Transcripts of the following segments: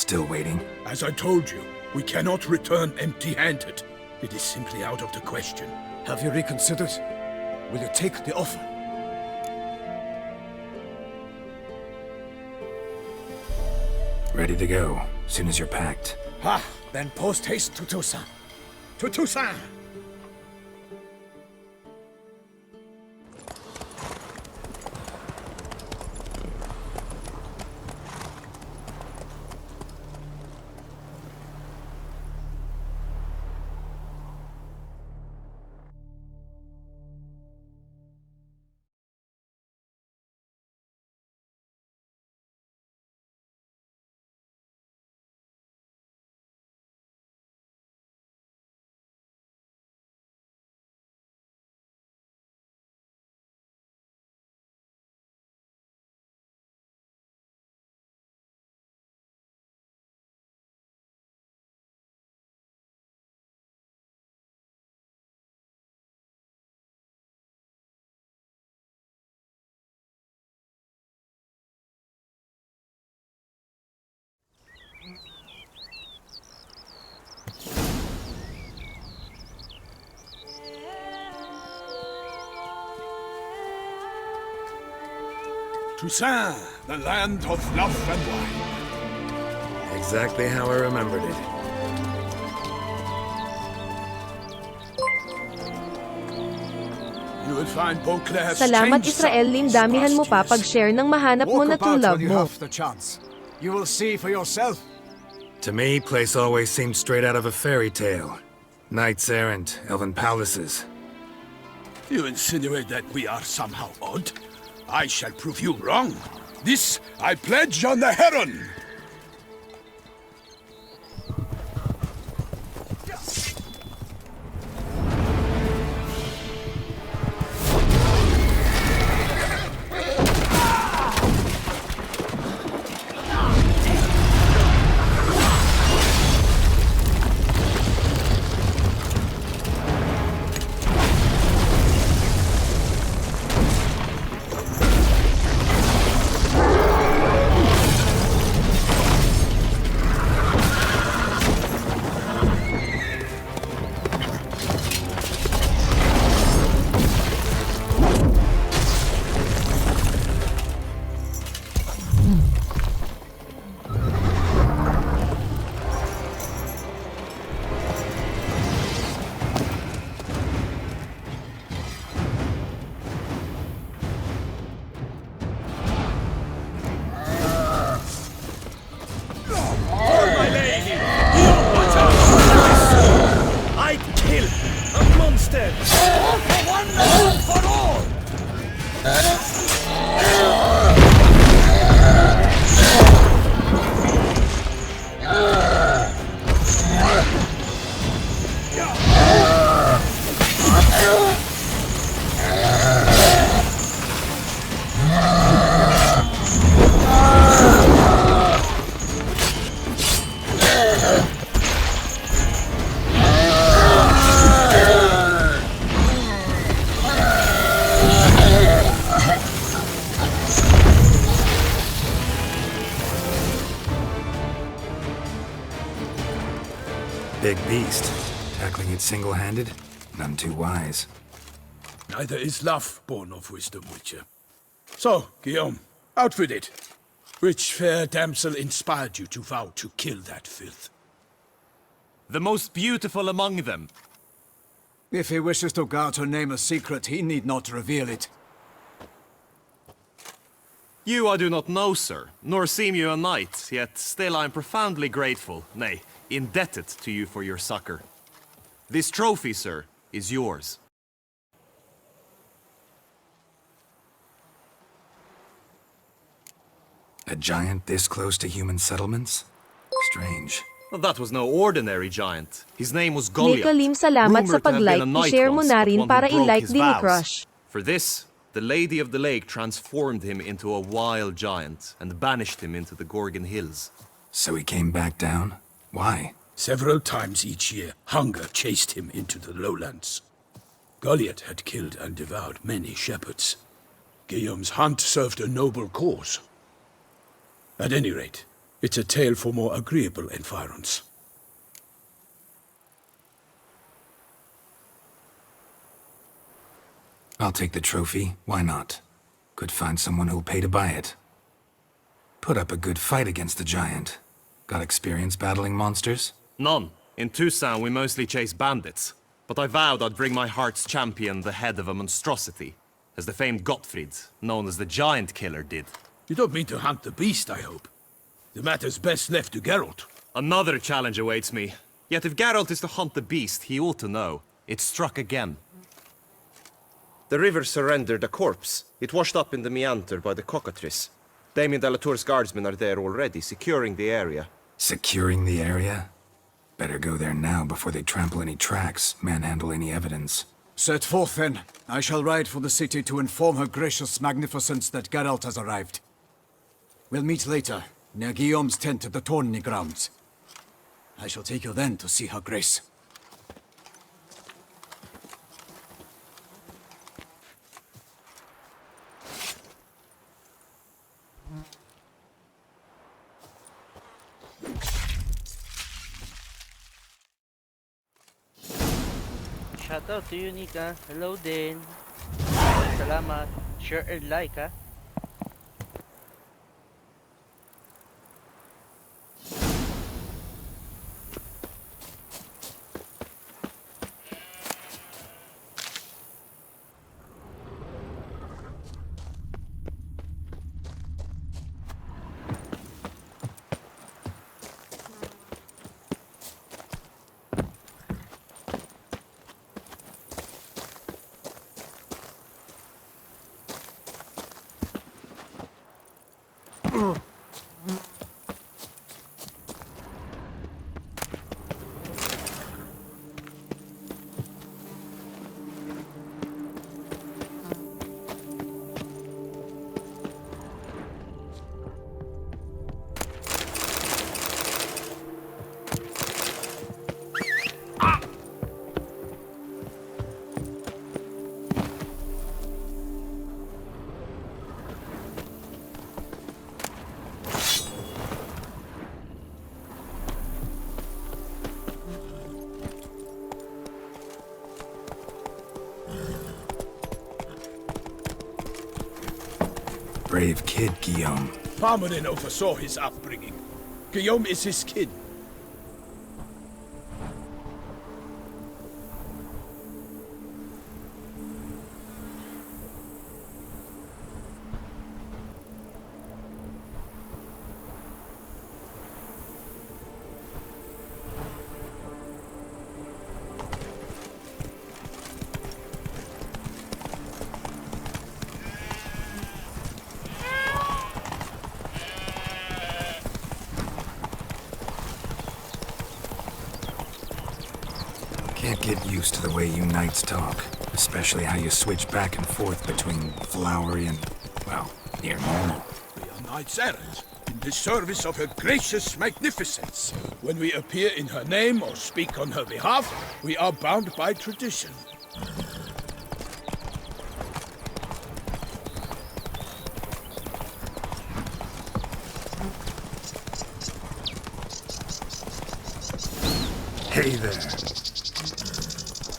Still waiting? As I told you, we cannot return empty-handed. It is simply out of the question. Have you reconsidered? Will you take the offer? Ready to go, soon as you're packed. Then post haste to Toussaint. To Toussaint! Toussaint, the land of love and wine. Exactly how I remembered it. You will find Beauclair has Salamat changed Israel, some damihan mo these pa past pag share ng mahanap mo na Walk true about love when you mo. have the chance. You will see for yourself. To me, place always seemed straight out of a fairy tale. Knights errant, elven palaces. You insinuate that we are somehow odd? I shall prove you wrong. This I pledge on the Heron. Big beast. Tackling it single-handed? None too wise. Neither is love born of wisdom, Witcher. So, Guillaume, out with it. Which fair damsel inspired you to vow to kill that filth? The most beautiful among them. If he wishes to guard her name a secret, he need not reveal it. You I do not know, sir, nor seem you a knight, yet still I am profoundly grateful, nay, indebted to you for your succor. This trophy, sir, is yours. A giant this close to human settlements? Strange. Well, that was no ordinary giant. His name was Goliath, Nikalim, salamat sa rumored to have pag-like. been a knight I-share mo once, na but rin one who para broke i-like his din ni vows. Crush. For this, the Lady of the Lake transformed him into a wild giant and banished him into the Gorgon Hills. So he came back down? Why? Several times each year, hunger chased him into the lowlands. Goliath had killed and devoured many shepherds. Guillaume's hunt served a noble cause. At any rate, It's a tale for more agreeable environs. I'll take the trophy. Why not? Could find someone who'll pay to buy it. Put up a good fight against the giant. Got experience battling monsters? None. In Tucson, we mostly chase bandits. But I vowed I'd bring my heart's champion the head of a monstrosity, as the famed Gottfried, known as the Giant Killer, did. You don't mean to hunt the beast, I hope. The matter's best left to Geralt. Another challenge awaits me. Yet if Geralt is to hunt the beast, he ought to know. It struck again. The river surrendered a corpse. It washed up in the meander by the cockatrice. Damien de la Tour's guardsmen are there already, securing the area. Securing the area? Better go there now before they trample any tracks, manhandle any evidence. Set forth, then. I shall ride for the city to inform her gracious magnificence that Geralt has arrived. We'll meet later, near Guillaume's tent at the Tourney grounds. I shall take you then to see her grace. Shoutout to you, Nika. Hello din. Salamat. Share and like, ha? Brave kid, Guillaume. Parmanin oversaw his upbringing. Guillaume is his kin. Can't get used to the way you knights talk, especially how you switch back and forth between flowery and, well, near normal. We are knights errant, in the service of her gracious magnificence. When we appear in her name or speak on her behalf, we are bound by tradition. Hey there.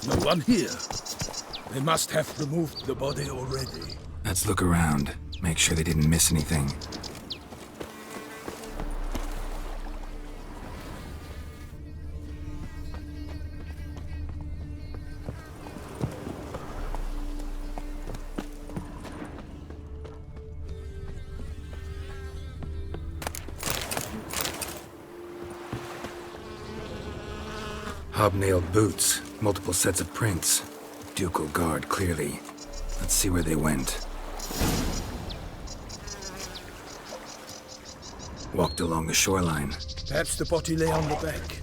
No one here. They must have removed the body already. Let's look around. Make sure they didn't miss anything. Hobnailed boots, multiple sets of prints. Ducal guard, clearly. Let's see where they went. Walked along the shoreline. Perhaps the body lay on the bank.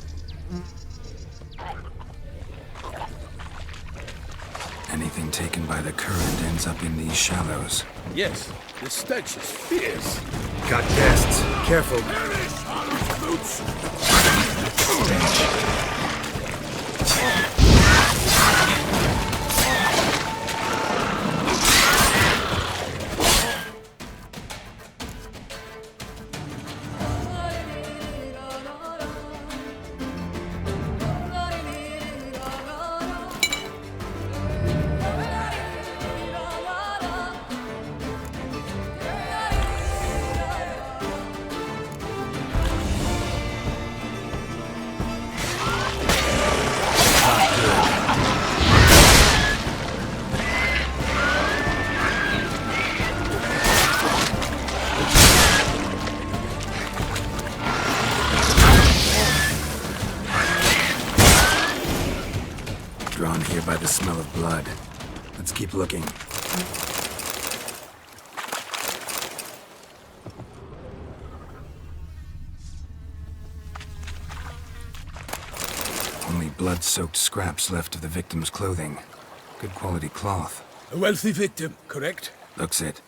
Anything taken by the current ends up in these shallows. Yes, the stench is fierce. Got guests. Careful. Boots! the smell of blood. Let's keep looking. Only blood-soaked scraps left of the victim's clothing. Good quality cloth. A wealthy victim, correct? Looks it.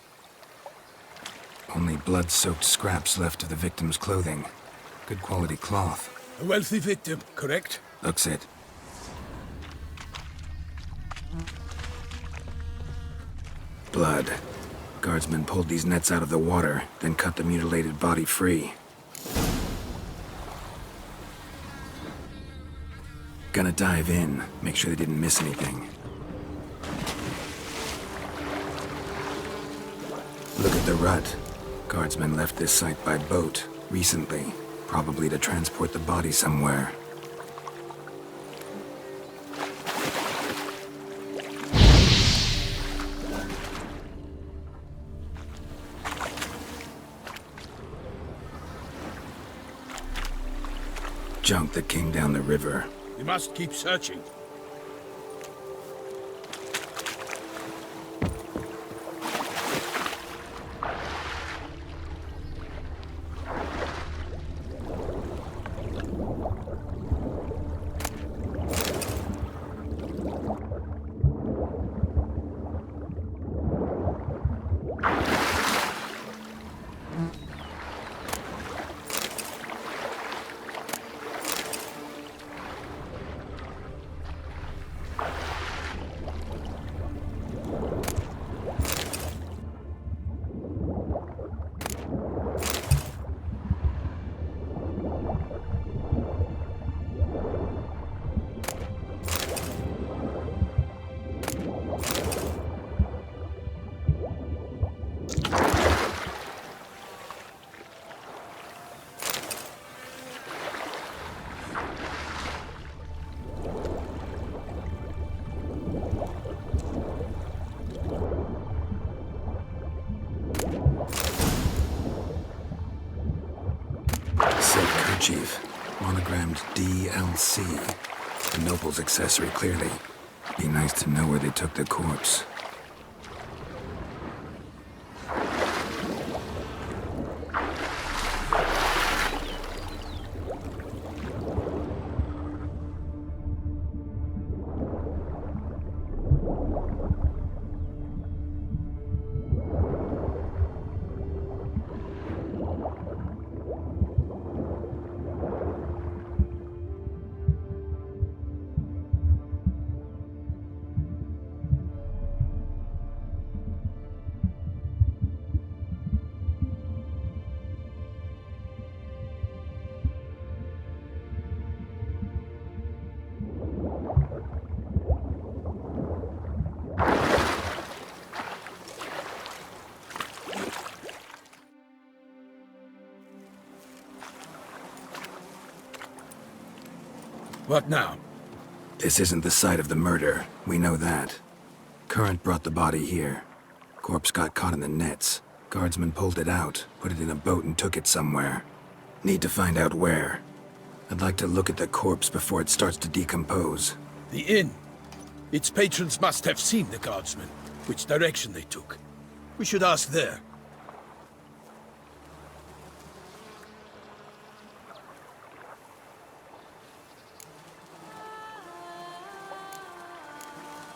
Only blood-soaked scraps left of the victim's clothing. Good quality cloth. A wealthy victim, correct? Looks it. Blood. Guardsmen pulled these nets out of the water, then cut the mutilated body free. Gonna dive in, make sure they didn't miss anything. Look at the rut. Guardsmen left this site by boat, recently, probably to transport the body somewhere. Junk that came down the river. We must keep searching. Silk kerchief, monogrammed DLC. The noble's accessory, clearly. Be nice to know where they took the corpse. What now? This isn't the site of the murder. We know that. Current brought the body here. Corpse got caught in the nets. Guardsmen pulled it out, put it in a boat and took it somewhere. Need to find out where. I'd like to look at the corpse before it starts to decompose. The inn. Its patrons must have seen the guardsmen, which direction they took. We should ask there.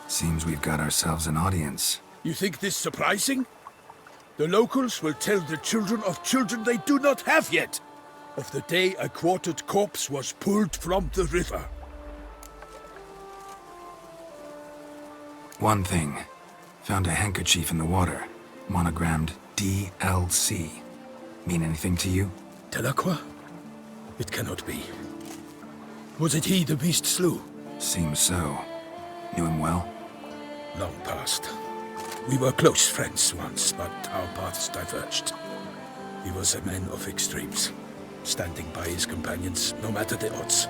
Seems we've got ourselves an audience. You think this surprising? The locals will tell the children of children they do not have yet, of the day a quartered corpse was pulled from the river. One thing. Found a handkerchief in the water. Monogrammed DLC. Mean anything to you? Delacroix? It cannot be. Was it he the beast slew? Seems so. Knew him well? Long past. We were close friends once, but our paths diverged. He was a man of extremes, standing by his companions no matter the odds,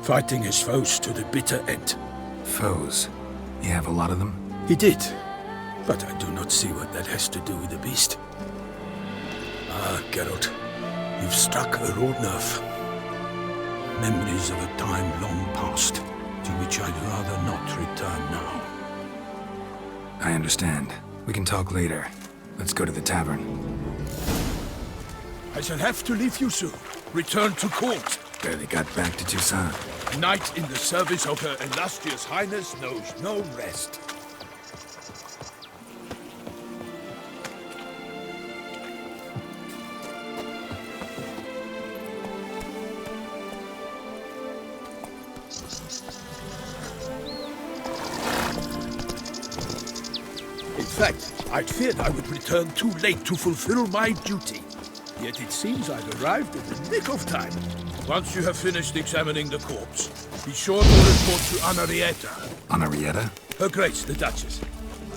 fighting his foes to the bitter end. Foes? You have a lot of them? He did, but I do not see what that has to do with the beast. Ah, Geralt, you've struck a raw nerve. Memories of a time long past. to which I'd rather not return now. I understand. We can talk later. Let's go to the tavern. I shall have to leave you soon. Return to court. Barely got back to Toussaint. A knight in the service of Her Illustrious Highness knows no rest. In fact, I'd feared I would return too late to fulfill my duty. Yet it seems I've arrived in the nick of time. Once you have finished examining the corpse, be sure to report to Anarietta. Anarietta? Her Grace, the Duchess.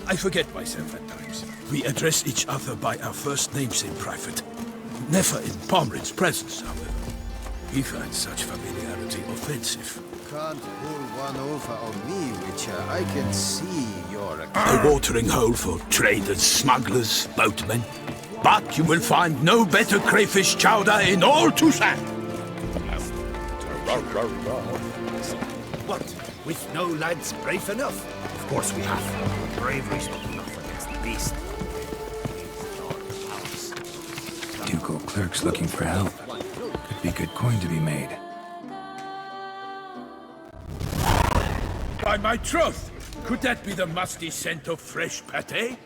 I forget myself at times. We address each other by our first names in private. Never in Pomrin's presence, however. He finds such familiarity offensive. Can't pull one over on me, Witcher. I can see you're A watering hole for traders, smugglers, boatmen. But you will find no better crayfish chowder in all Toussaint. What? With no lads brave enough? Of course we have. Bravery's not enough against the beast. Ducal clerks looking for help. Could be good coin to be made. By my troth, could that be the musty scent of fresh pâté?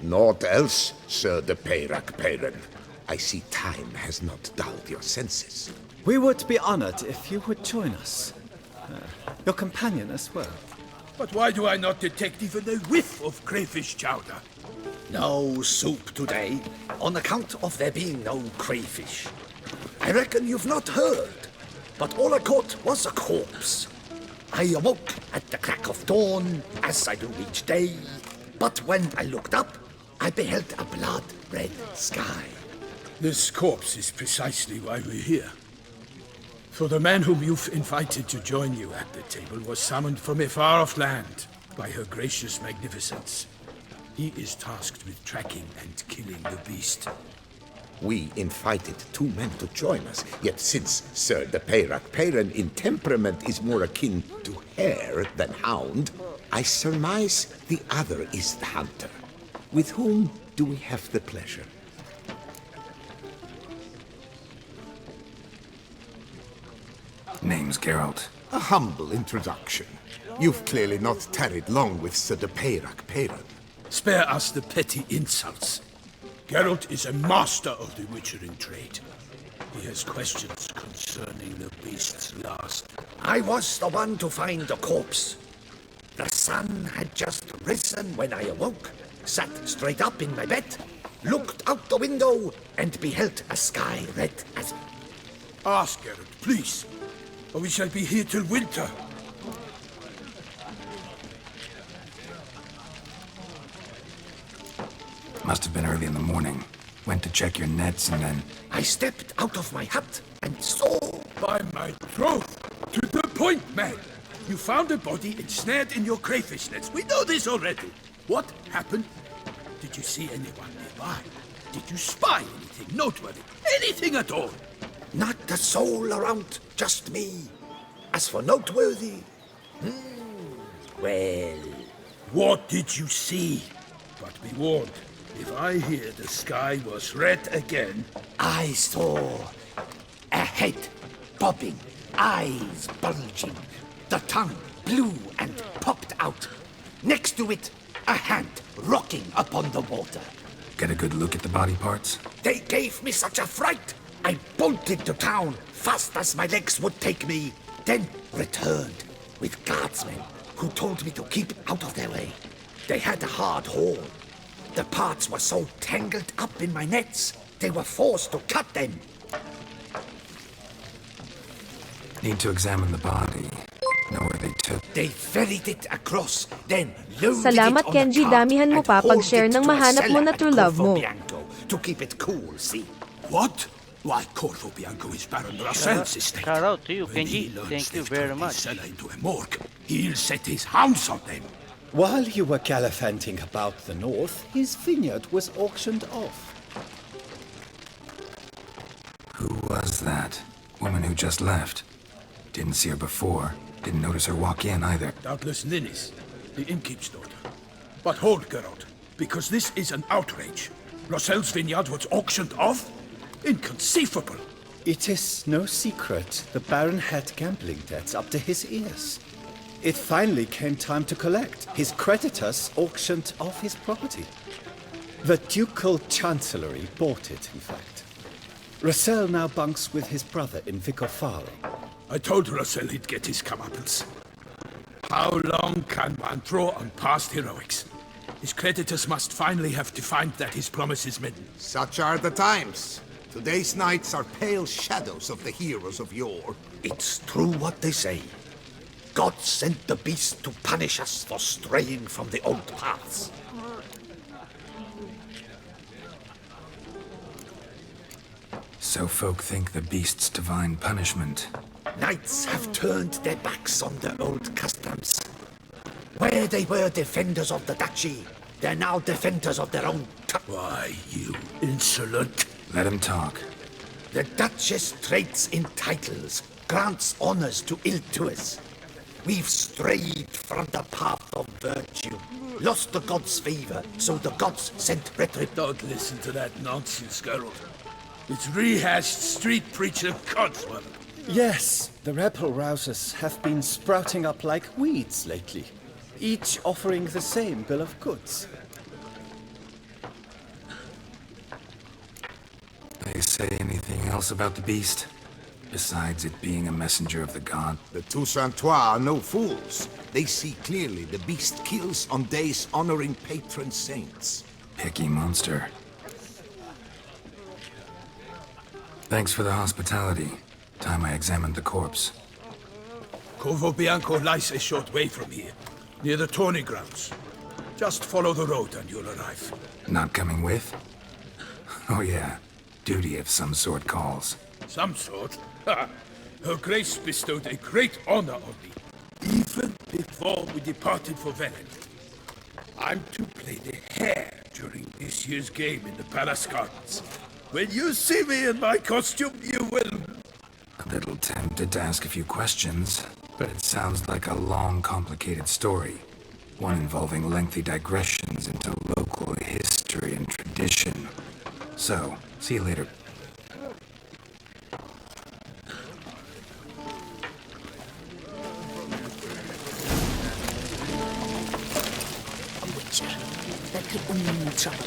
Naught else, Sir de Peyrac Peyran. I see time has not dulled your senses. We would be honored if you would join us. Your companion as well. But why do I not detect even a whiff of crayfish chowder? No soup today, on account of there being no crayfish. I reckon you've not heard, but all I caught was a corpse. I awoke at the crack of dawn, as I do each day, but when I looked up, I beheld a blood-red sky. This corpse is precisely why we're here. For the man whom you've invited to join you at the table was summoned from a far-off land by Her Gracious Magnificence. He is tasked with tracking and killing the beast. We invited two men to join us, yet since Sir de Peyrac Peyran in temperament is more akin to hare than hound, I surmise the other is the hunter. With whom do we have the pleasure? Name's Geralt. A humble introduction. You've clearly not tarried long with Sir de Peyrac Peyran. Spare us the petty insults. Geralt is a master of the witchering trade. He has questions concerning the beast's last. I was the one to find the corpse. The sun had just risen when I awoke, sat straight up in my bed, looked out the window, and beheld a sky red as... Ask Geralt, please, or we shall be here till winter. Must have been early in the morning. Went to check your nets and then... I stepped out of my hut and saw... By my troth! To the point, man! You found a body ensnared in your crayfish nets. We know this already. What happened? Did you see anyone nearby? Did you spy anything noteworthy? Anything at all? Not a soul around, just me. As for noteworthy... well... What did you see? But be warned, if I hear the sky was red again... I saw a head bobbing, eyes bulging, the tongue blue and popped out. Next to it, a hand rocking upon the water. Get a good look at the body parts? They gave me such a fright. I bolted to town fast as my legs would take me, then returned with guardsmen who told me to keep out of their way. They had a hard haul. The parts were so tangled up in my nets, they were forced to cut them. Need to examine the body. Know where they took. They ferried it across, then loaded Salamat, it on Kenji. the cart Damihan mo and pa hauled pag-share it ng to a mahanap mo cellar na at true love mo. Corvo Bianco to keep it cool, see? What? Why, Corvo Bianco is Baron Rassel's estate. Shout out to you, When he Kenji. learns Thank you they've very turned much. his cellar into a morgue, he'll set his hounds on them. While you were gallivanting about the north, his vineyard was auctioned off. Who was that? Woman who just left. Didn't see her before. Didn't notice her walk in either. Doubtless Ninnis, the innkeep's daughter. But hold, Geralt, because this is an outrage. Rossel's vineyard was auctioned off? Inconceivable! It is no secret the Baron had gambling debts up to his ears. It finally came time to collect. His creditors auctioned off his property. The Ducal Chancellery bought it, in fact. Rossel now bunks with his brother in Vicar Farley. I told Rossel he'd get his comeuppance. How long can one draw on past heroics? His creditors must finally have defined that his promise is midden. Such are the times. Today's knights are pale shadows of the heroes of yore. It's true what they say. God sent the beast to punish us for straying from the old paths. So folk think the beast's divine punishment. Knights have turned their backs on their old customs. Where they were defenders of the duchy, they're now defenders of their own Why, you insolent... Let him talk. The Duchess trades in titles, grants honors to ill-doers. We've strayed from the path of virtue, lost the gods' favor, so the gods sent retribution. Don't listen to that nonsense, Geralt. It's rehashed street preacher codswallop. Yes, the rebel rousers have been sprouting up like weeds lately, each offering the same bill of goods. They say anything else about the beast? Besides it being a messenger of the god? The Toussaintois are no fools. They see clearly the beast kills on days honoring patron saints. Picky monster. Thanks for the hospitality. Time I examined the corpse. Corvo Bianco lies a short way from here, near the tourney grounds. Just follow the road and you'll arrive. Not coming with? Oh yeah, duty of some sort calls. Some sort? Ha! Her Grace bestowed a great honor on me, even before we departed for Velen. I'm to play the hare during this year's game in the Palace Gardens. When you see me in my costume, you will... A little tempted to ask a few questions, but it sounds like a long, complicated story. One involving lengthy digressions into local history and tradition. So, see you later. That could only mean trouble.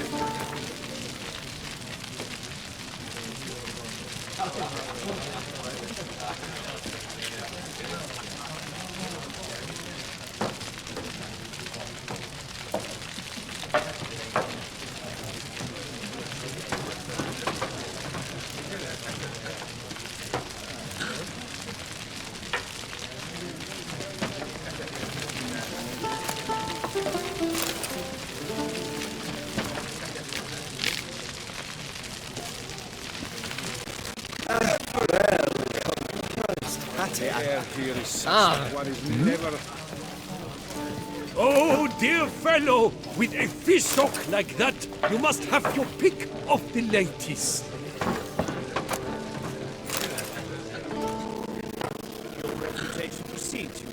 Oh, dear fellow, with a fishhook like that, you must have your pick of the ladies. Your reputation precedes you,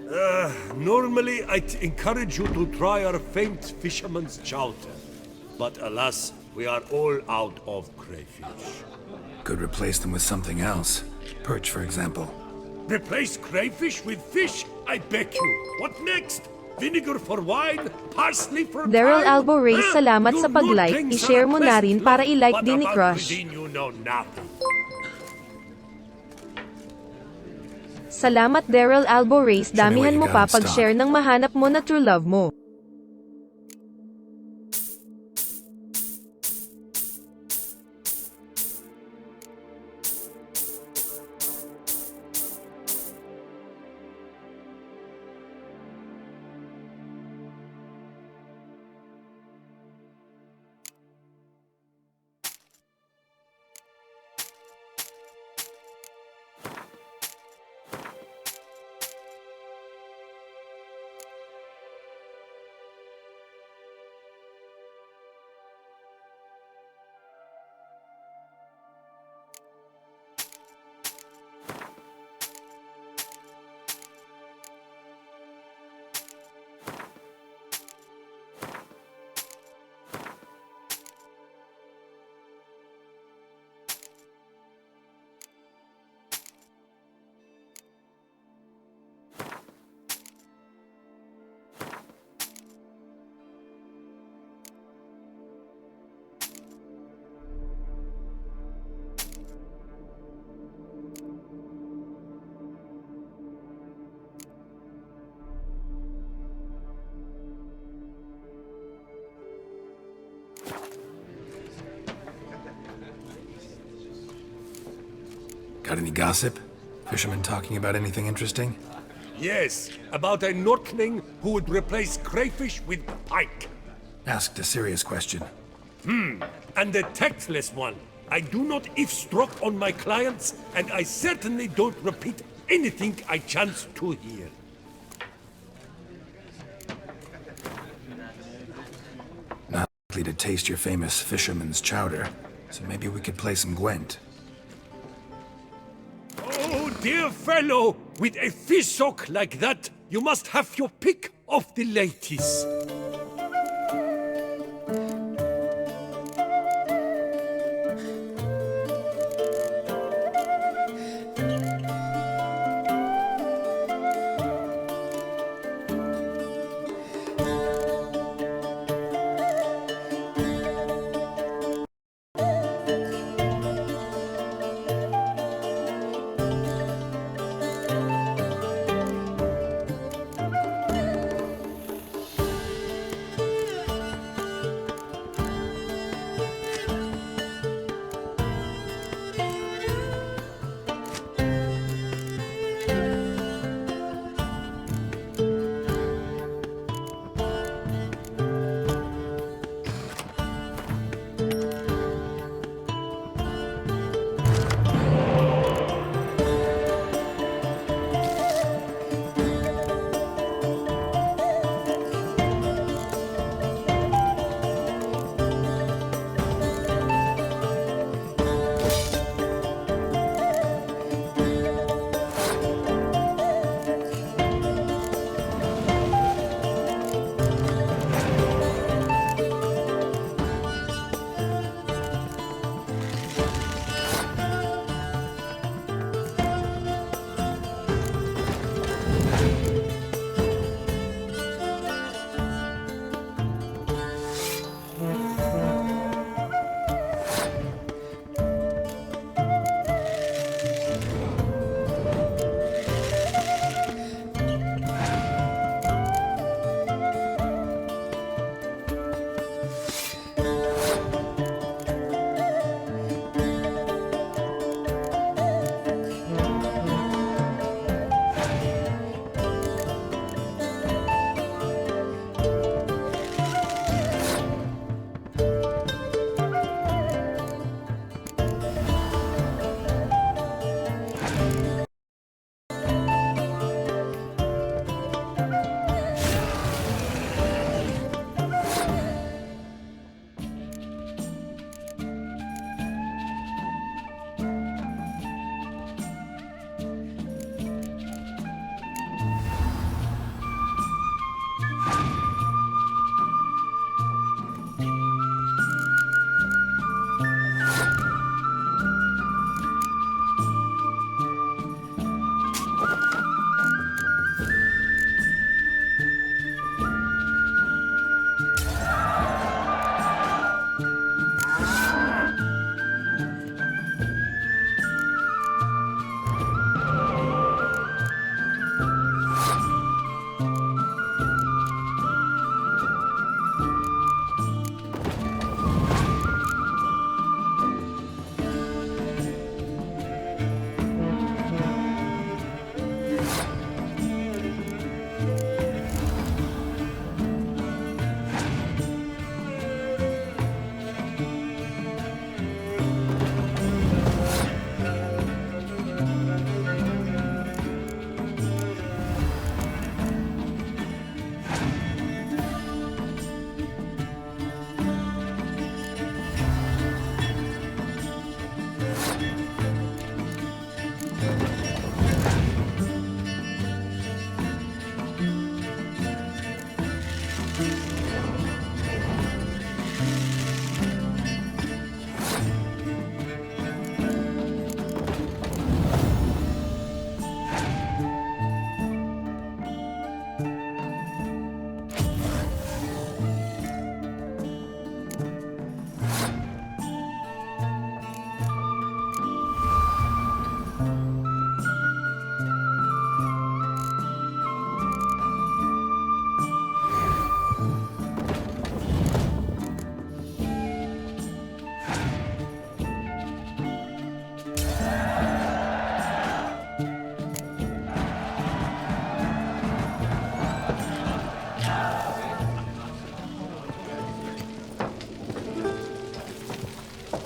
Geralt. Normally I'd encourage you to try our famed fisherman's chowder. But alas, we are all out of crayfish. Could replace them with something else. Perch, for example. Replace crayfish with fish? I beg you. What next? Vinegar for wine? Parsley for Daryl pie? Albo Ray, salamat sa pag-like. I-share mo na rin para i-like din ni Crush. You know nothing. Salamat Daryl Albo Race, damihan mo pa pag-share ng mahanap mo na true love mo. Got any gossip? Fishermen talking about anything interesting? Yes, about a Norkling who would replace crayfish with pike. Asked a serious question. And the tactless one. I do not eavesdrop on my clients, and I certainly don't repeat anything I chance to hear. Not likely to taste your famous fisherman's chowder, so maybe we could play some Gwent. Oh, dear fellow, with a fish sock like that, you must have your pick of the ladies.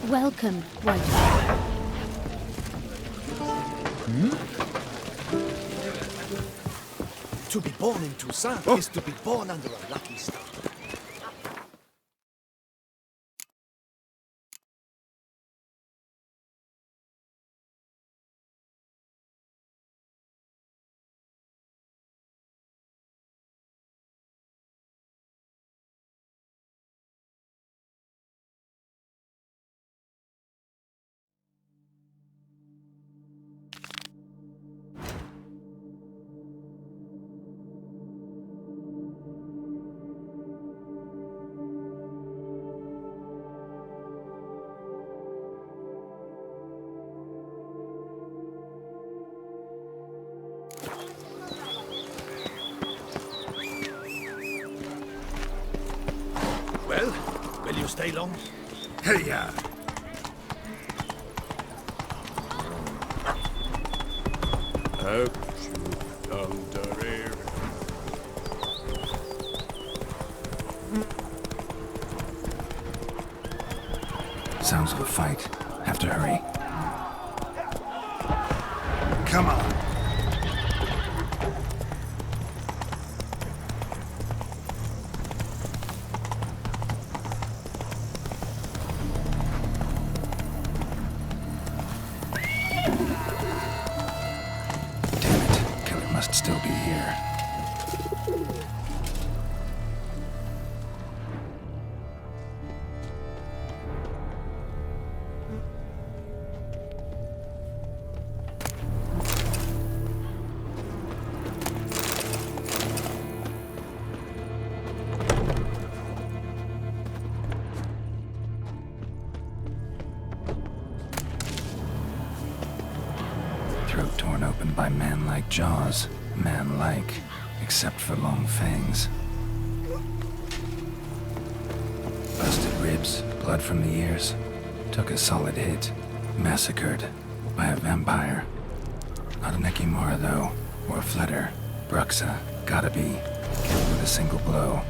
Welcome, White. To be born in Toussaint is to be born under a lucky star. Well, will you stay long? Hey-ya! Sounds of a fight. Have to hurry. Come on! Damn it. Killer must still be here. Throat torn open by man-like jaws. Man-like, except for long fangs. Busted ribs, blood from the ears. Took a solid hit. Massacred by a vampire. Not an Ekimara, though, or a Fletter. Bruxa, gotta be. Killed with a single blow.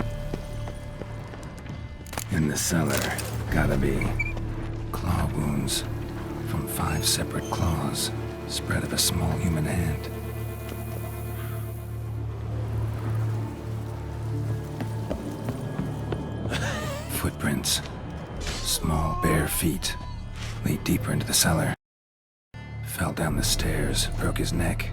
In the cellar, gotta be. Claw wounds from 5 separate claws. Spread of a small human hand. Footprints. Small, bare feet. Lead deeper into the cellar. Fell down the stairs, broke his neck.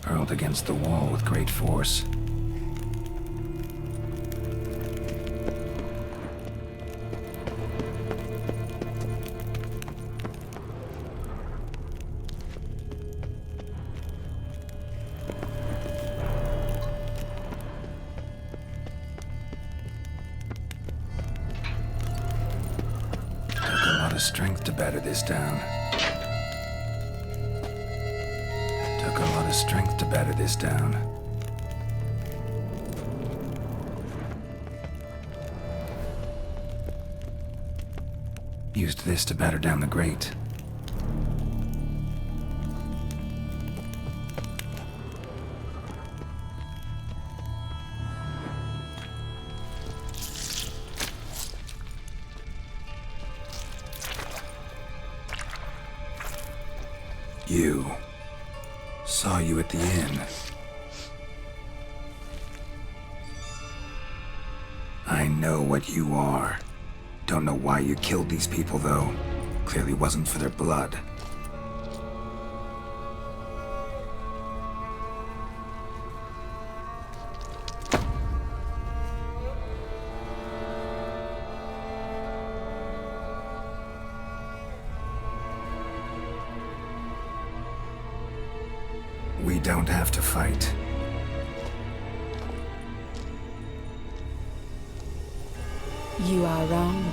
Hurled against the wall with great force. Took a lot of strength to batter this down. Took a lot of strength to batter this down. Used this to batter down the grate. You. Saw you at the inn. I know what you are. Don't know why you killed these people, though. Clearly wasn't for their blood. We don't have to fight. You are wrong.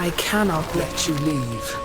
I cannot let you leave.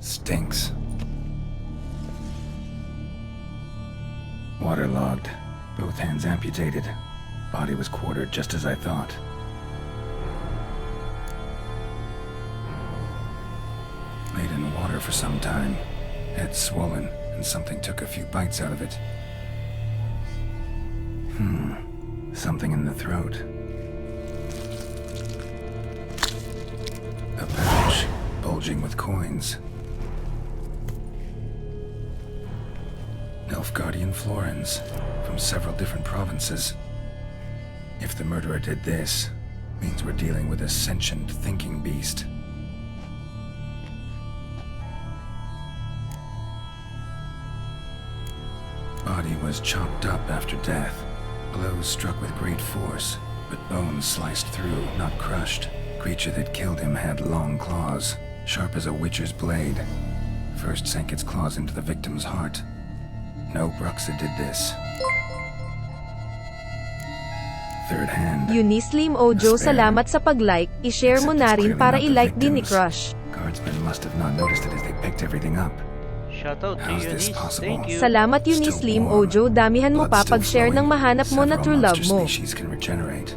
Stinks. Waterlogged. Both hands amputated. Body was quartered just as I thought. Laid in water for some time. Head swollen, and something took a few bites out of it. Something in the throat. A pouch, bulging with coins. Nilfgaardian florins, from several different provinces. If the murderer did this, means we're dealing with a sentient thinking beast. Body was chopped up after death. Blows struck with great force, but bones sliced through, not crushed. Creature that killed him had long claws, sharp as a witcher's blade. First sank its claws into the victim's heart. No Bruxa did this. Third hand. Unislim Ojo, salamat sa pag-like. I-share mo na rin para i-like din ni Crush. Guardsmen must have not noticed it as they picked everything up. Shoutout to How's this Eunice. possible? Thank you. Salamat Unislim Ojo, damihan mo pa pag-share ng mahanap mo na true love mo. Species can regenerate.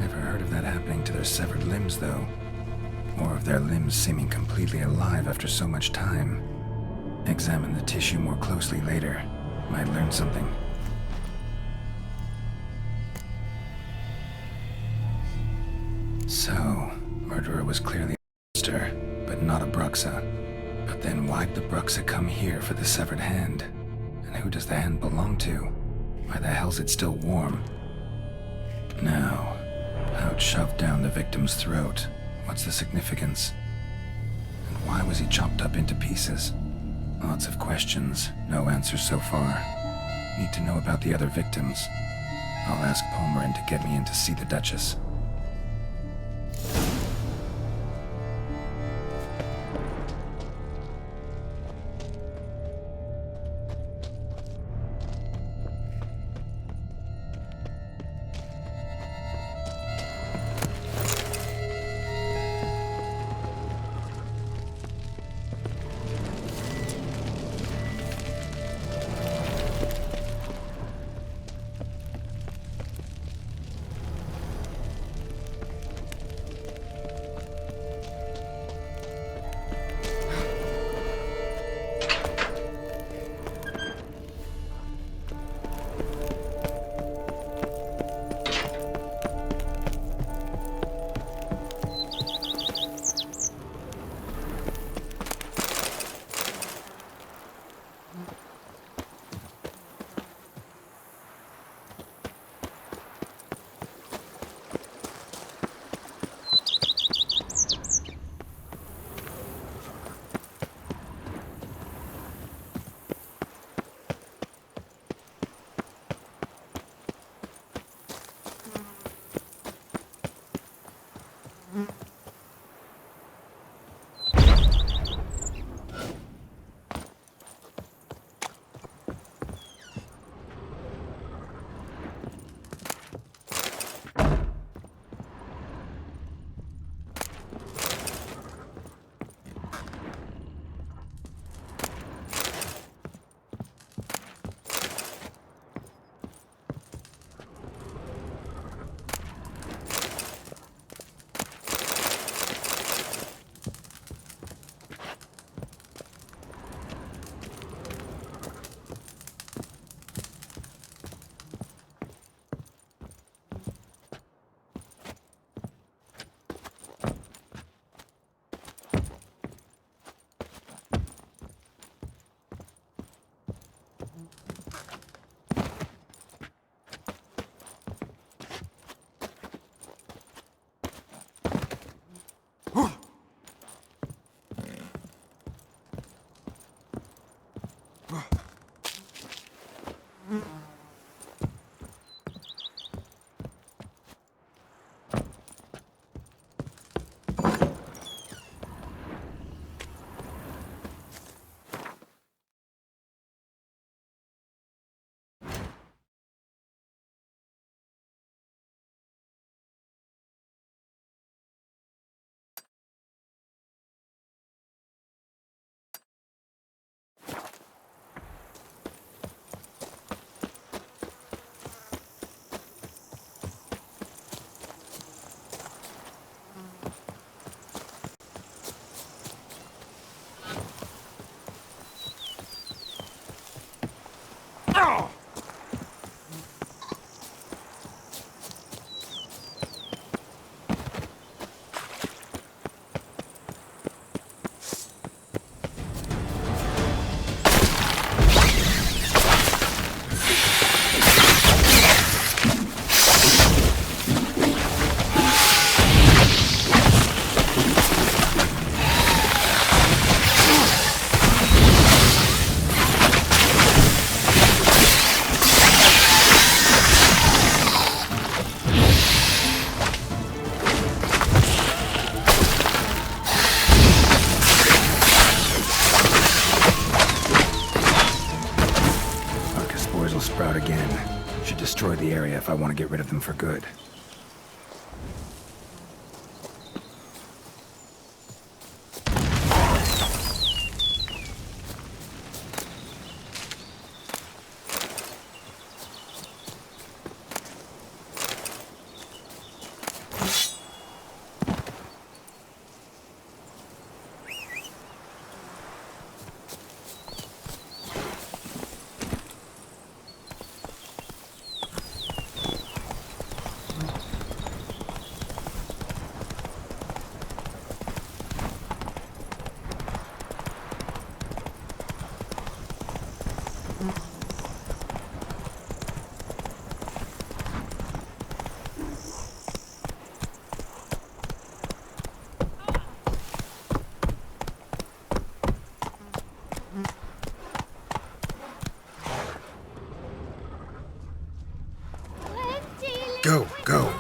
Never heard of that happening to their severed limbs, though. Or of their limbs seeming completely alive after so much time. Examine the tissue more closely later. Might learn something. So, murderer was clearly a monster, but not a Bruxa. But then why'd the Bruxa come here for the severed hand? And who does the hand belong to? Why the hell's it still warm? Now, how it shoved down the victim's throat. What's the significance? And why was he chopped up into pieces? Lots of questions, no answers so far. Need to know about the other victims. I'll ask Palmerin to get me in to see the Duchess. area if I want to get rid of them for good. Go, go.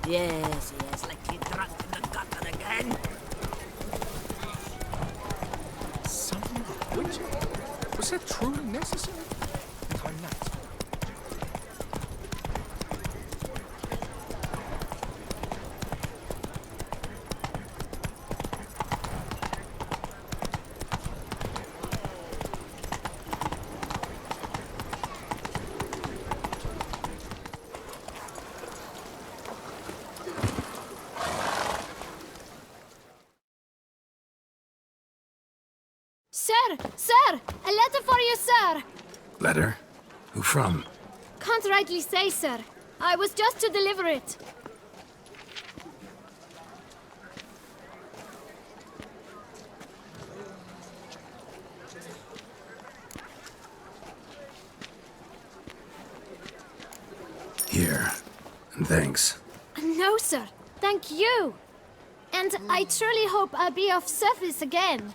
Yes, like he drunk in the gutter again. Something which was that truly necessary? If I'm not. Sir! A letter for you, sir! Letter? Who from? Can't rightly say, sir. I was just to deliver it. Here. And thanks. No, sir. Thank you. And I truly hope I'll be of service again.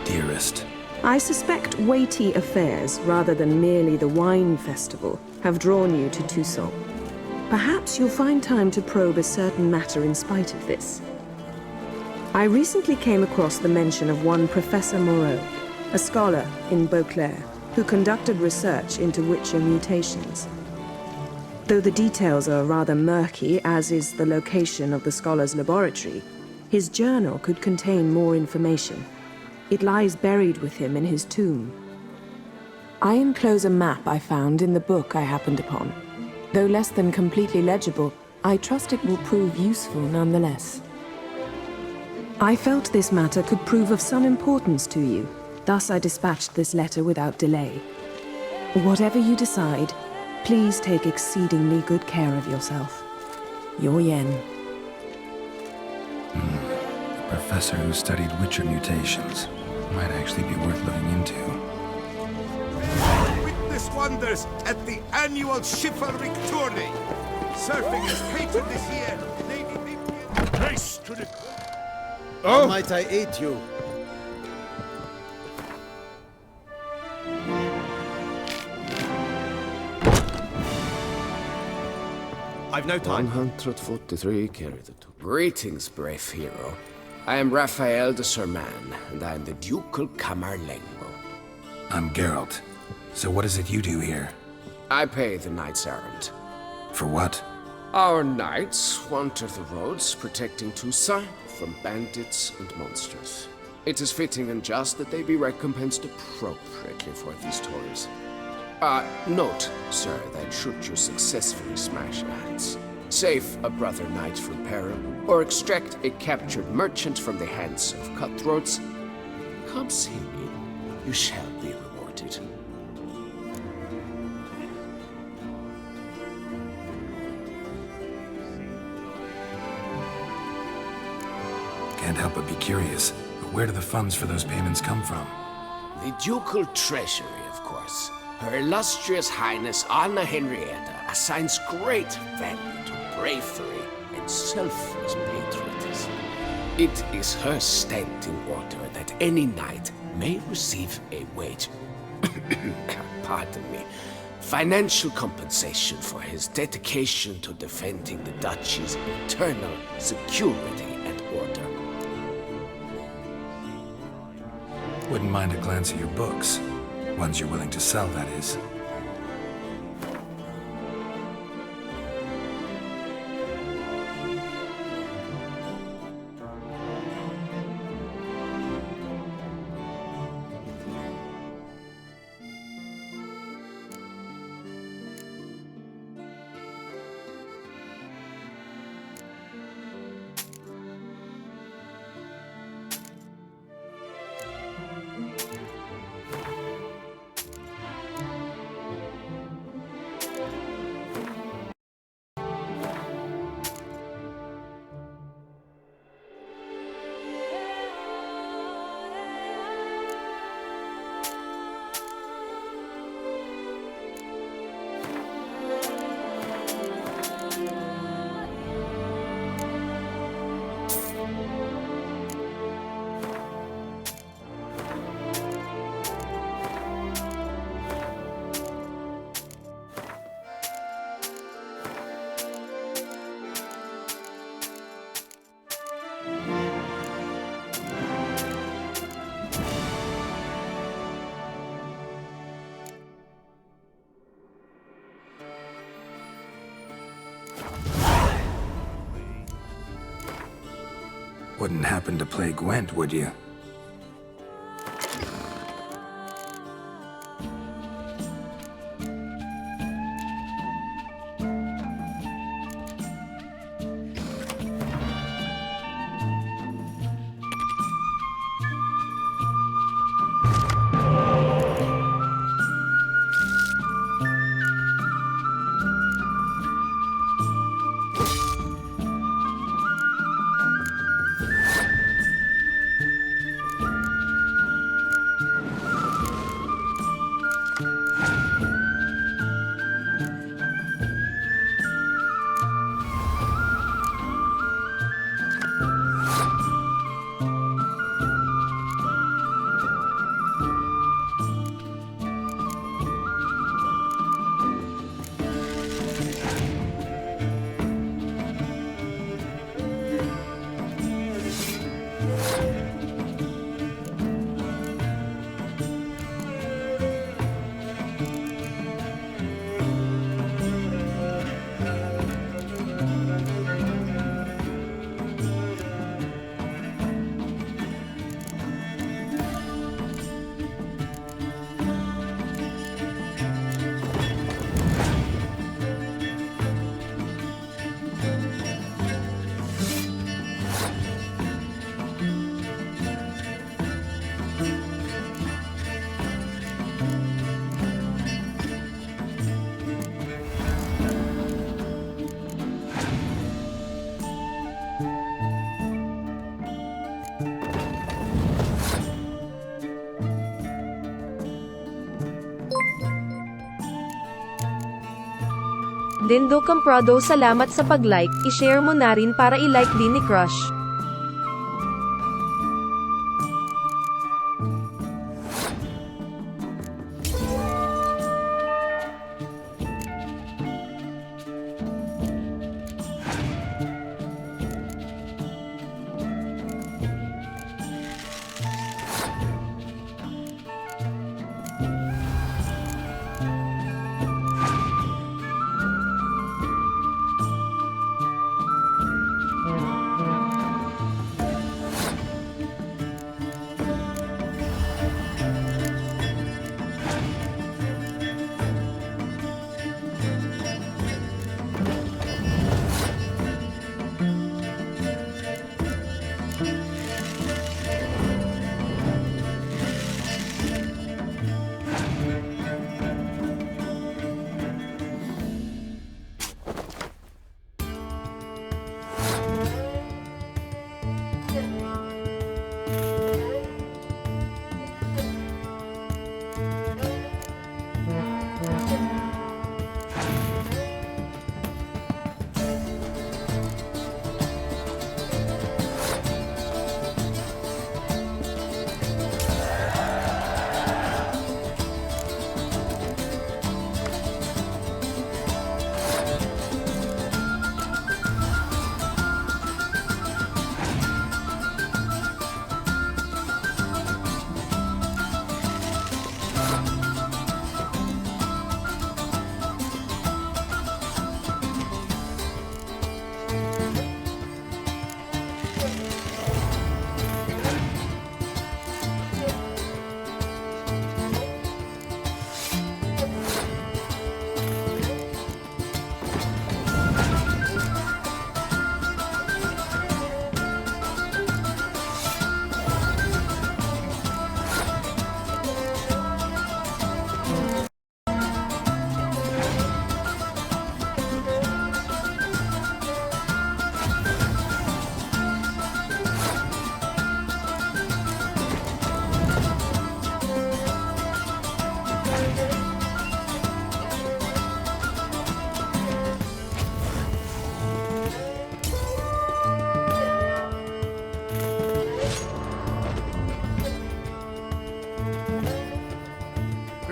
Dearest. I suspect weighty affairs, rather than merely the wine festival, have drawn you to Toussaint. Perhaps you'll find time to probe a certain matter in spite of this. I recently came across the mention of one Professor Moreau, a scholar in Beauclair, who conducted research into Witcher mutations. Though the details are rather murky, as is the location of the scholar's laboratory, his journal could contain more information. It lies buried with him in his tomb. I enclose a map I found in the book I happened upon. Though less than completely legible, I trust it will prove useful nonetheless. I felt this matter could prove of some importance to you, thus I dispatched this letter without delay. Whatever you decide, please take exceedingly good care of yourself. Your Yen. The professor who studied Witcher mutations. Might actually be worth looking into. Witness wonders at the annual chivalric tourney. Surfing is patron this year. Lady Vivian. Grace to the... How might I aid you? I've no time. 143 carry the two. Greetings, brave hero. I am Raphael de Serman, and I am the Ducal Camerlengo. I'm Geralt. So what is it you do here? I pay the knights errant. For what? Our knights wander the roads, protecting Toussaint from bandits and monsters. It is fitting and just that they be recompensed appropriately for these toils. Note, sir, that should you successfully smash lands, save a brother knight from peril, or extract a captured merchant from the hands of cutthroats, come see me. You shall be rewarded. Can't help but be curious. But where do the funds for those payments come from? The ducal treasury, of course. Her illustrious highness Anna Henrietta assigns great value to bravery and selfless patriotism. It is her standing order that any knight may receive a wage, pardon me, financial compensation for his dedication to defending the duchy's internal security and order. Wouldn't mind a glance at your books. Ones you're willing to sell, that is. Wouldn't happen to play Gwent, would you? Dindo Camprado, salamat sa pag-like, i-share mo na rin para i-like din ni Crush.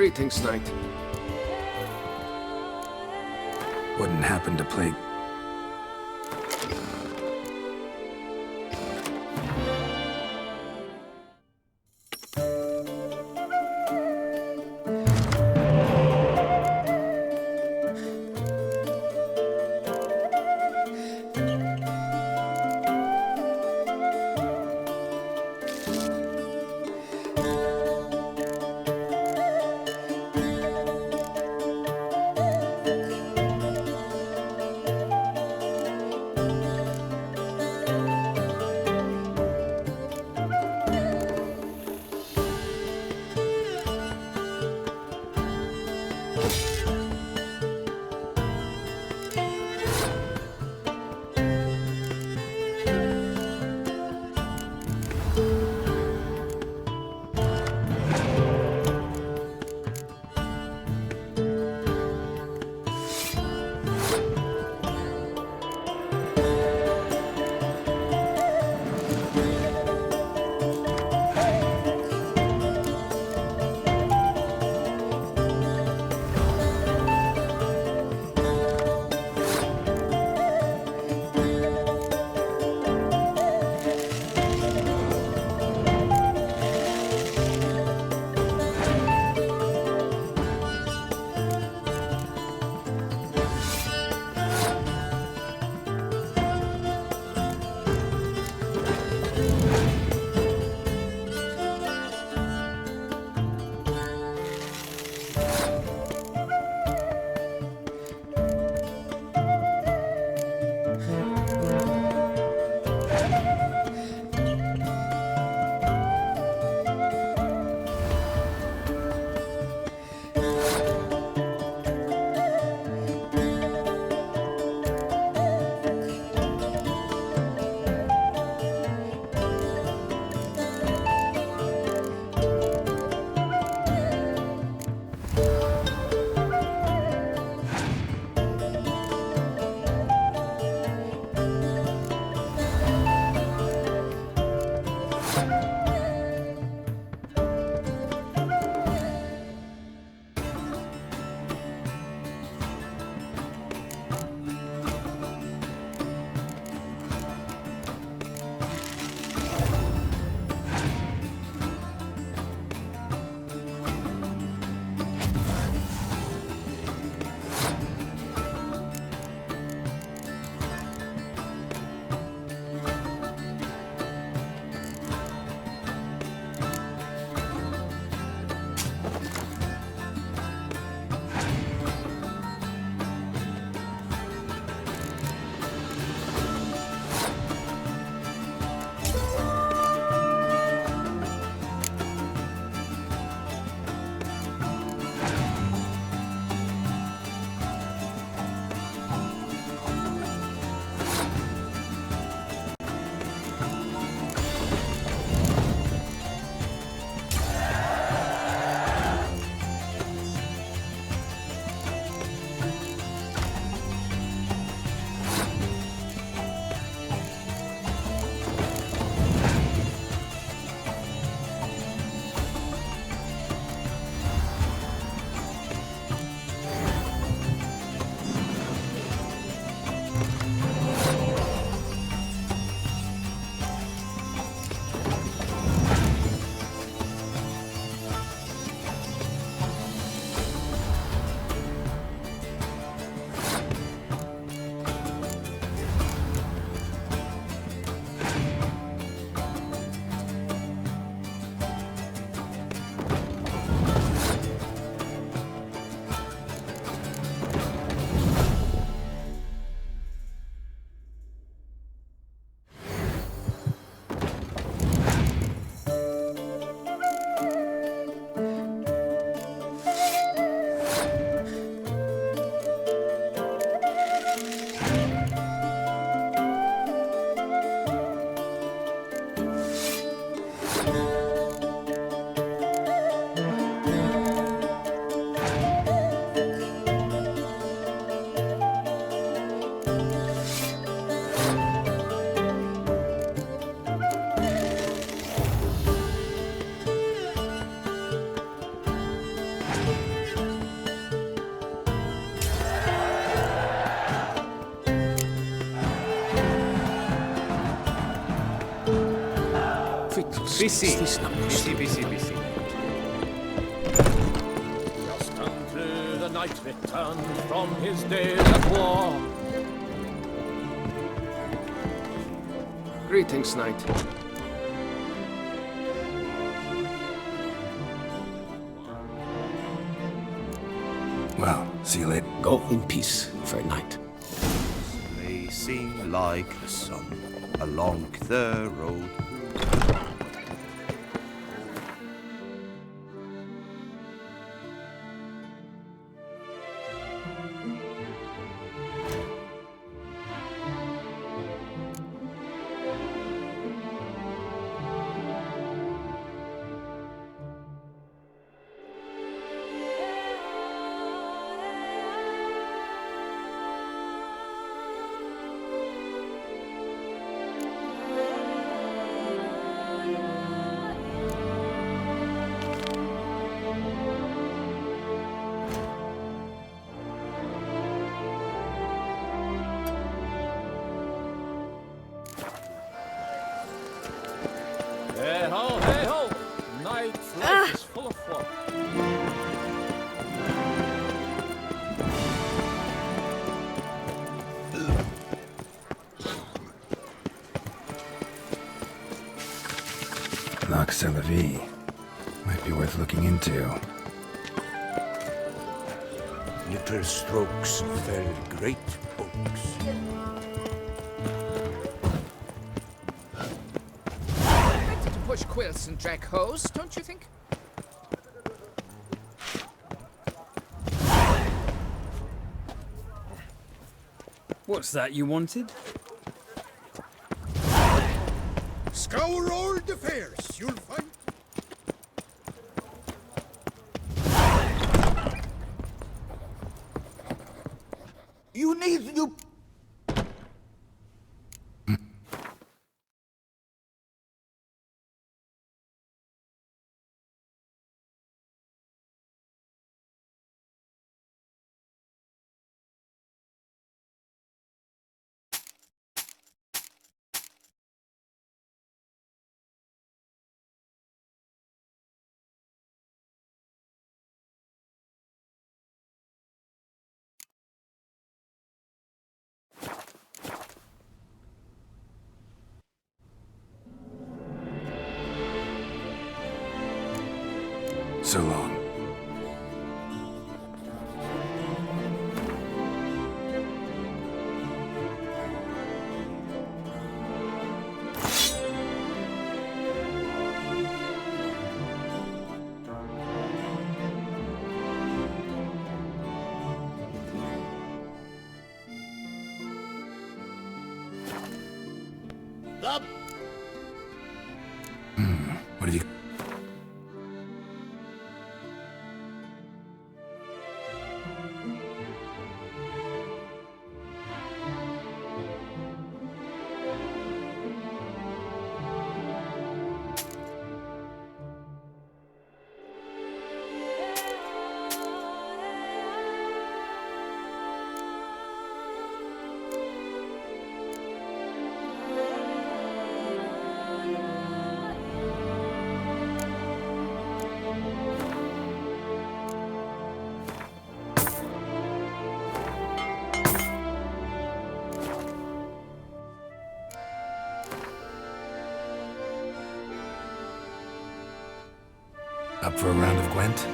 Greetings, knight. Wouldn't happen to play... BC. These numbers. BC. Just unto the knight returned from his days at war. Greetings, knight. Well, see you later. Go in peace, fair knight. Blazing like the sun along the road. Hey ho, hey ho! Knight's life is full of fun. Knox c'est la vie. Might be worth looking into. Little strokes fell great oaks. Better to push quilts and drag hose, don't you think? What's that you wanted? Scour all the fairs, you'll find. You need you. So long. What have you... Up for a round of Gwent?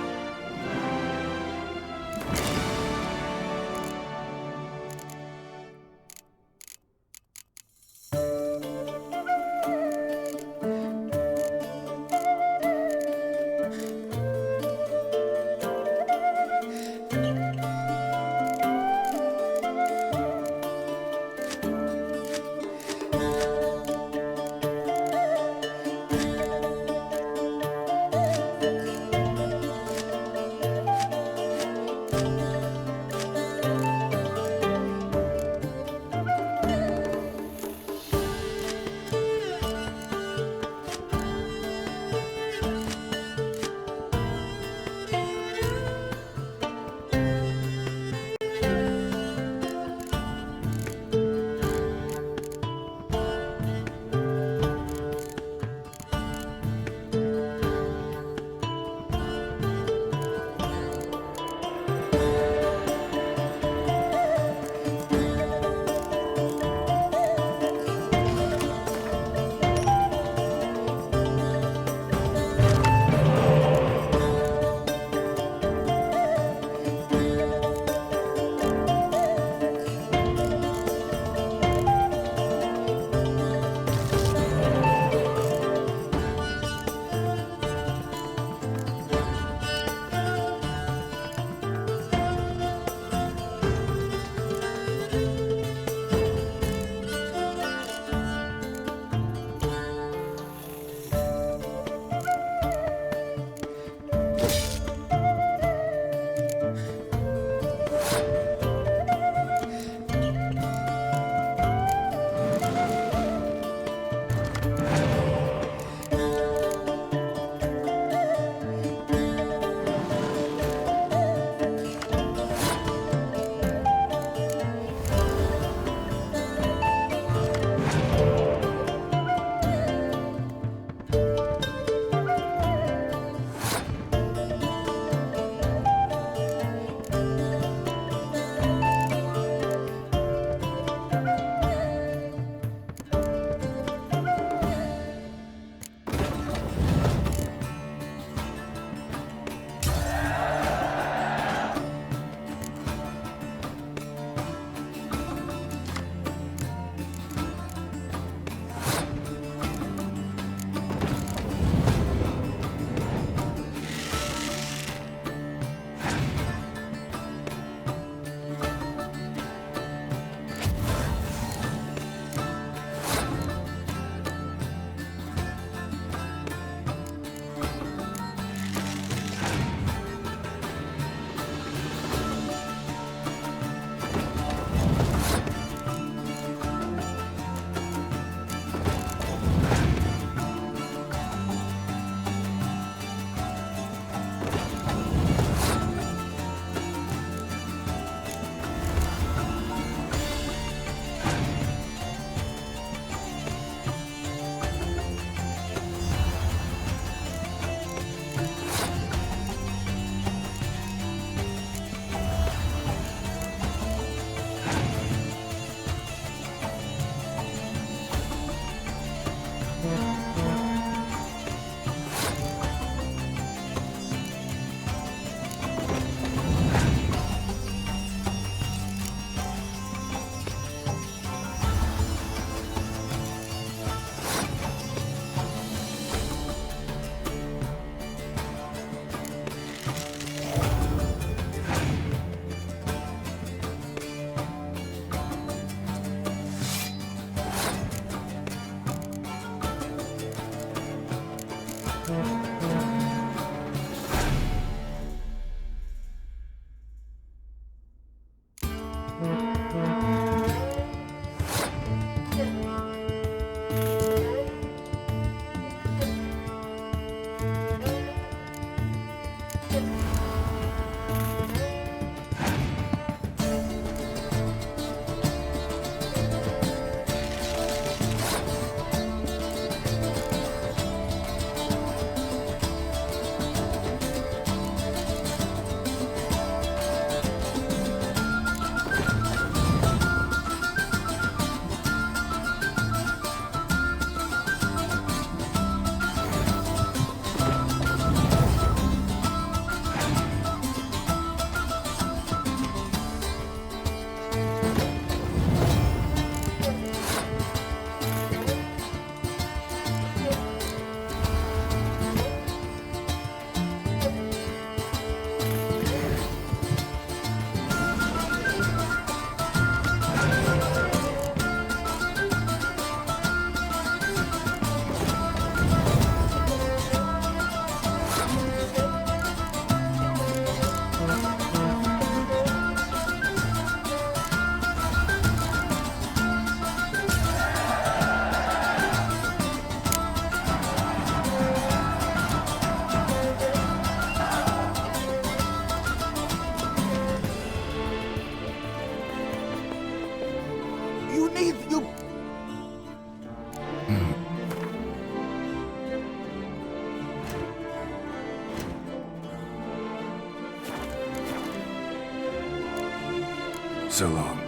So long.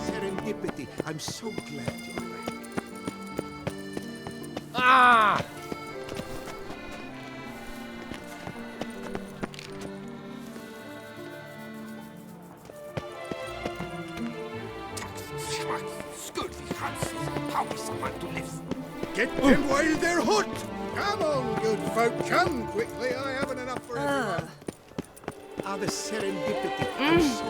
Serendipity. I'm so glad you're back. Ah! Get them while they're hot! Come on, good folk, come quickly. I haven't enough for everyone. Ah, the serendipity. I'm so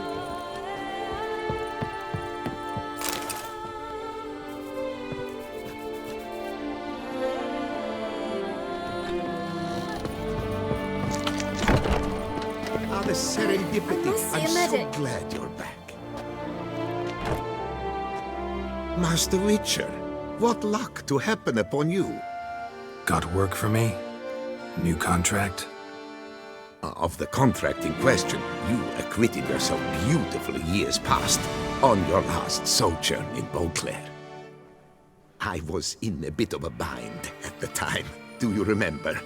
the serendipity. I'm so glad you're back. Master Witcher, what luck to happen upon you. Got work for me? New contract? Of the contract in question, you acquitted yourself beautifully years past on your last sojourn in Beauclair. I was in a bit of a bind at the time, do you remember?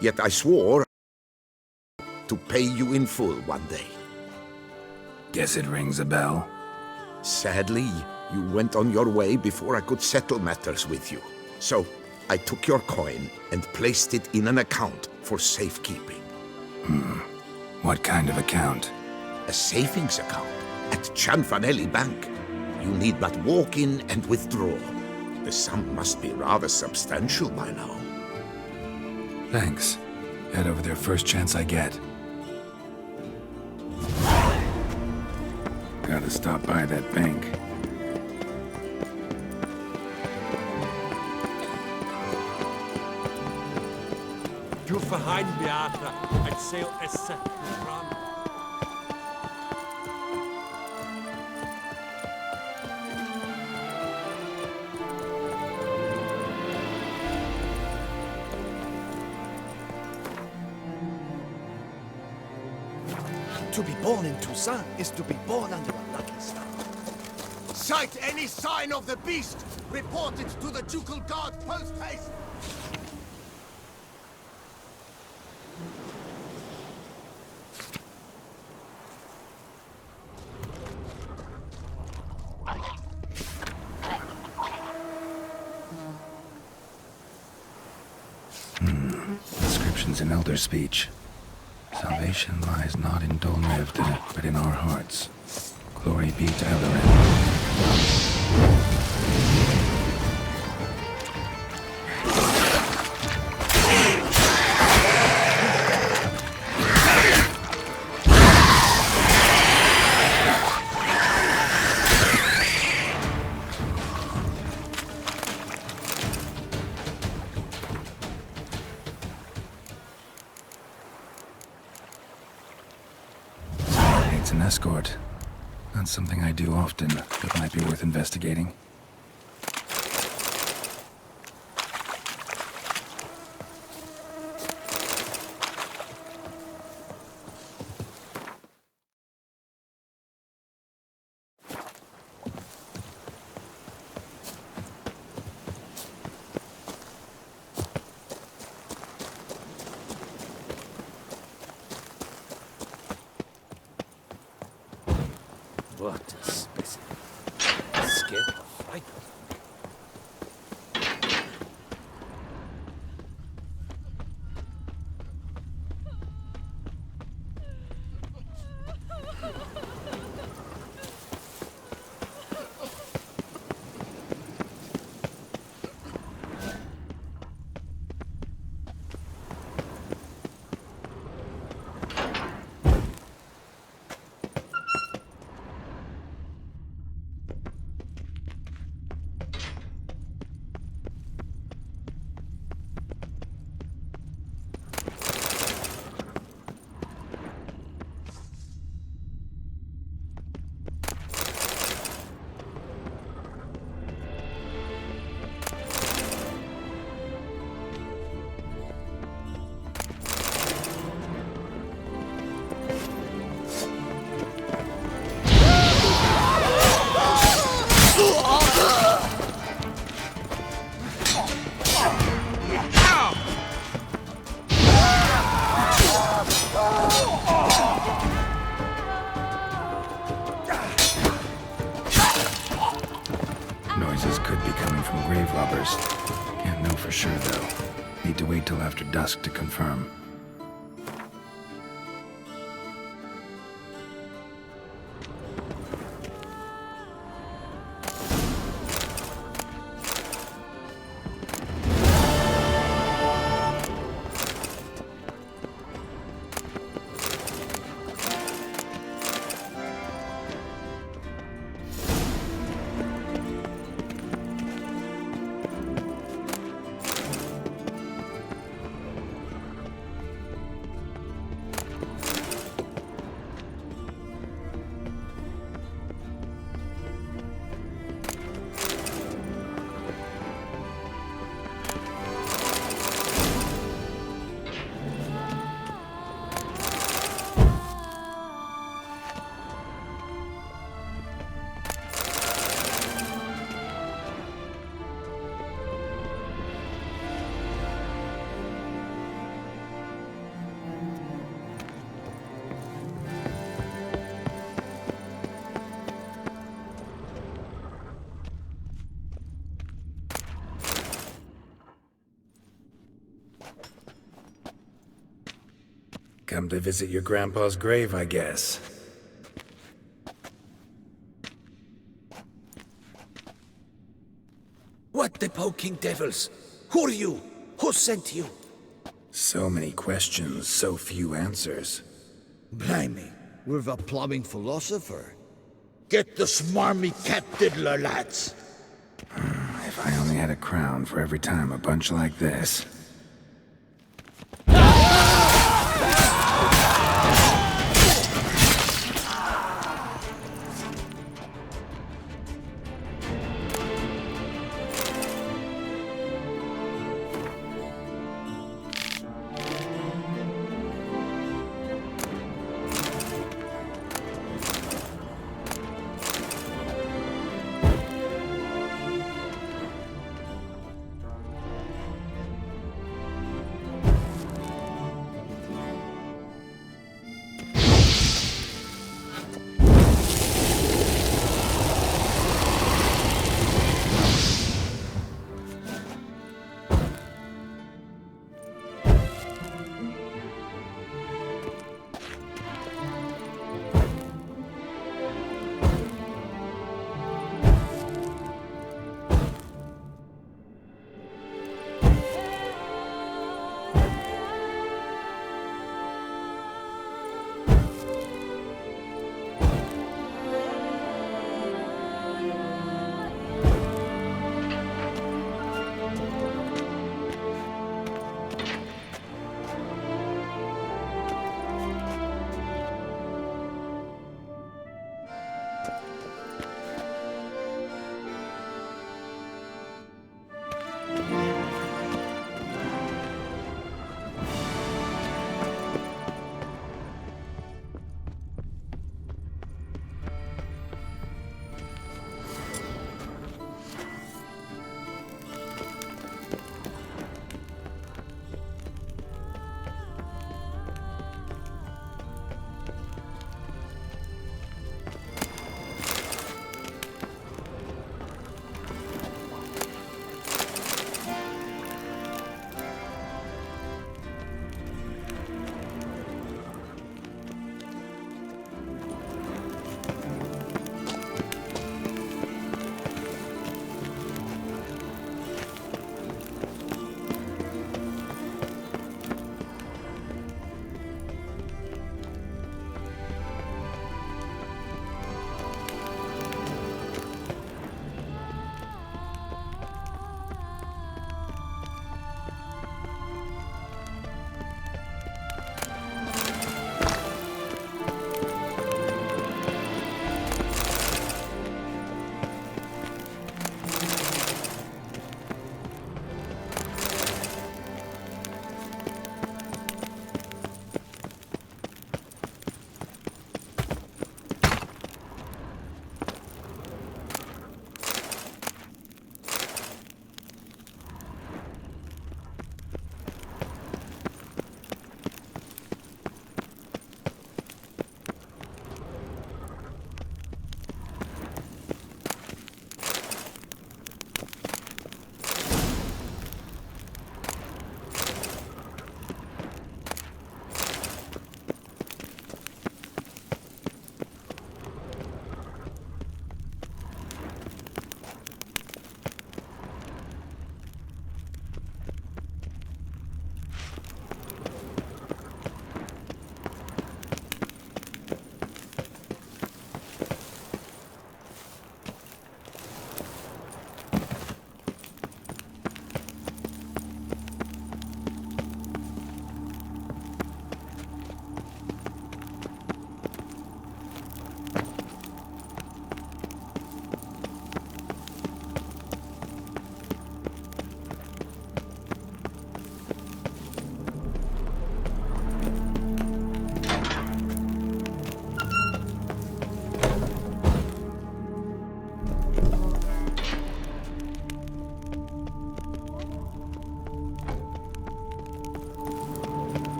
Yet I swore to pay you in full one day. Guess it rings a bell. Sadly, you went on your way before I could settle matters with you. So, I took your coin and placed it in an account for safekeeping. What kind of account? A savings account at Cianfanelli Bank. You need but walk in and withdraw. The sum must be rather substantial by now. Thanks. Head over there first chance I get. Gotta stop by that bank. Du verheim, Beata, ein Seo esse dran. To be born in Toussaint is to be born under a lucky star. Sight any sign of the beast! Report it to the ducal guard post haste! Inscriptions in Elder speech. Salvation lies not in Dolmevde, but in our hearts. Glory be to Eldarin. It's an escort. Not something I do often, but might be worth investigating. What a specimen. Scared of fight. Need to wait till after dusk to confirm. Come to visit your grandpa's grave, I guess. What the poking devils? Who are you? Who sent you? So many questions, so few answers. Blimey, we're a plumbing philosopher. Get the smarmy cat diddler, lads. If I only had a crown for every time a bunch like this.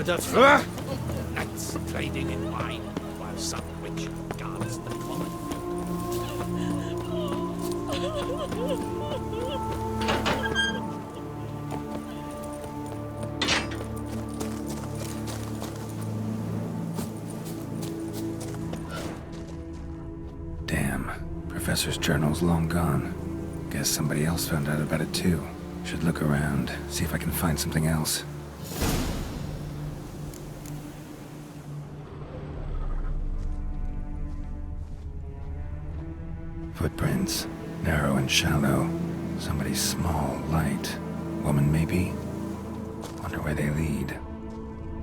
murder from... Knights trading in wine, while some witch guards the common. Damn. Professor's journal's long gone. Guess somebody else found out about it too. Should look around, see if I can find something else. Footprints. Narrow and shallow. Somebody small, light. Woman, maybe? Wonder where they lead.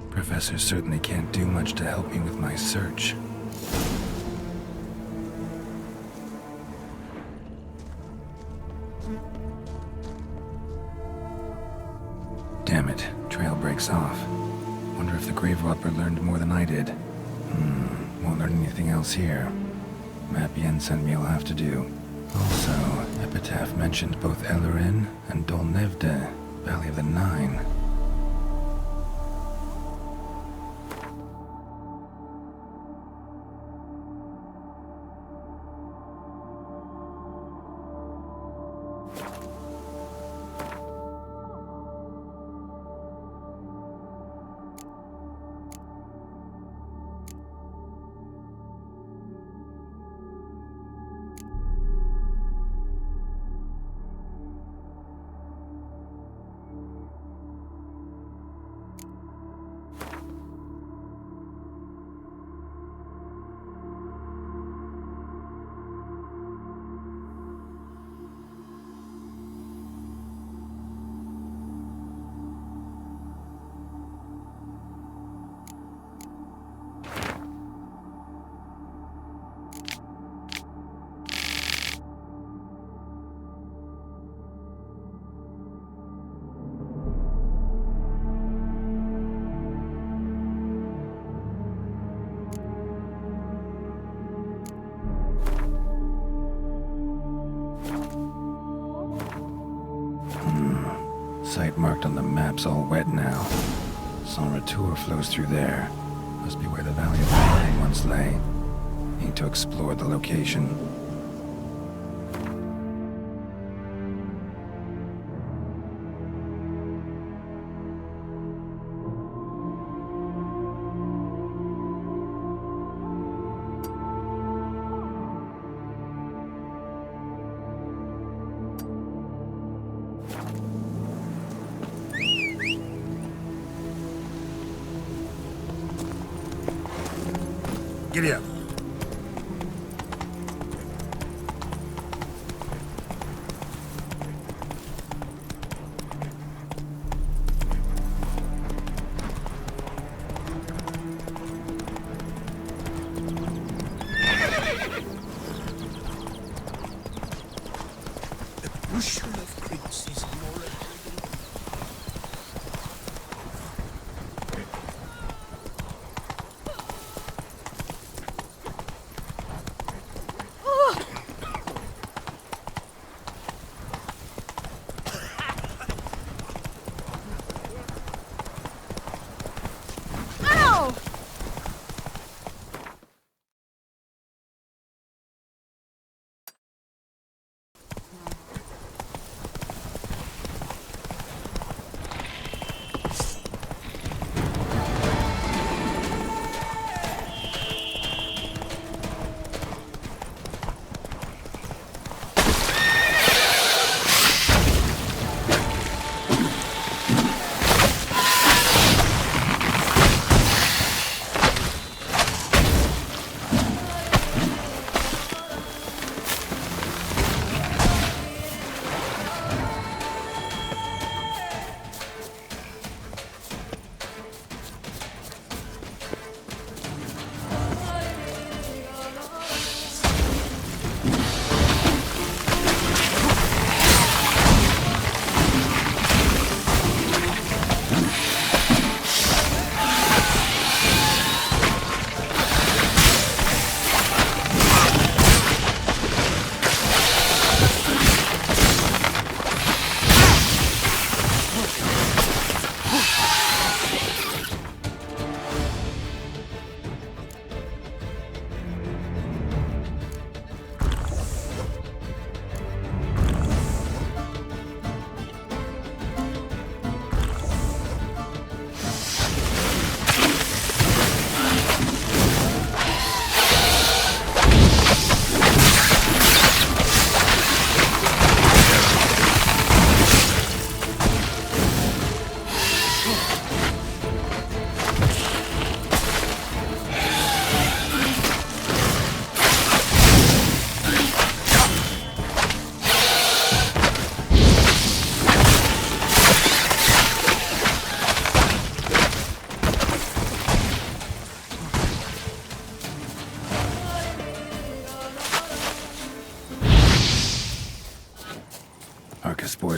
Professor certainly can't do much to help me with my search. Damn it. Trail breaks off. Wonder if the grave robber learned more than I did. Won't learn anything else here. Map Yen sent me will have to do. Also, Epitaph mentioned both Ellerin and Dolnevde, Valley of the Nine. Site marked on the map's all wet now. San Retour flows through there. Must be where the Valley of the Nine once lay. Need to explore the location. Giddy up. The bushel of grapes is more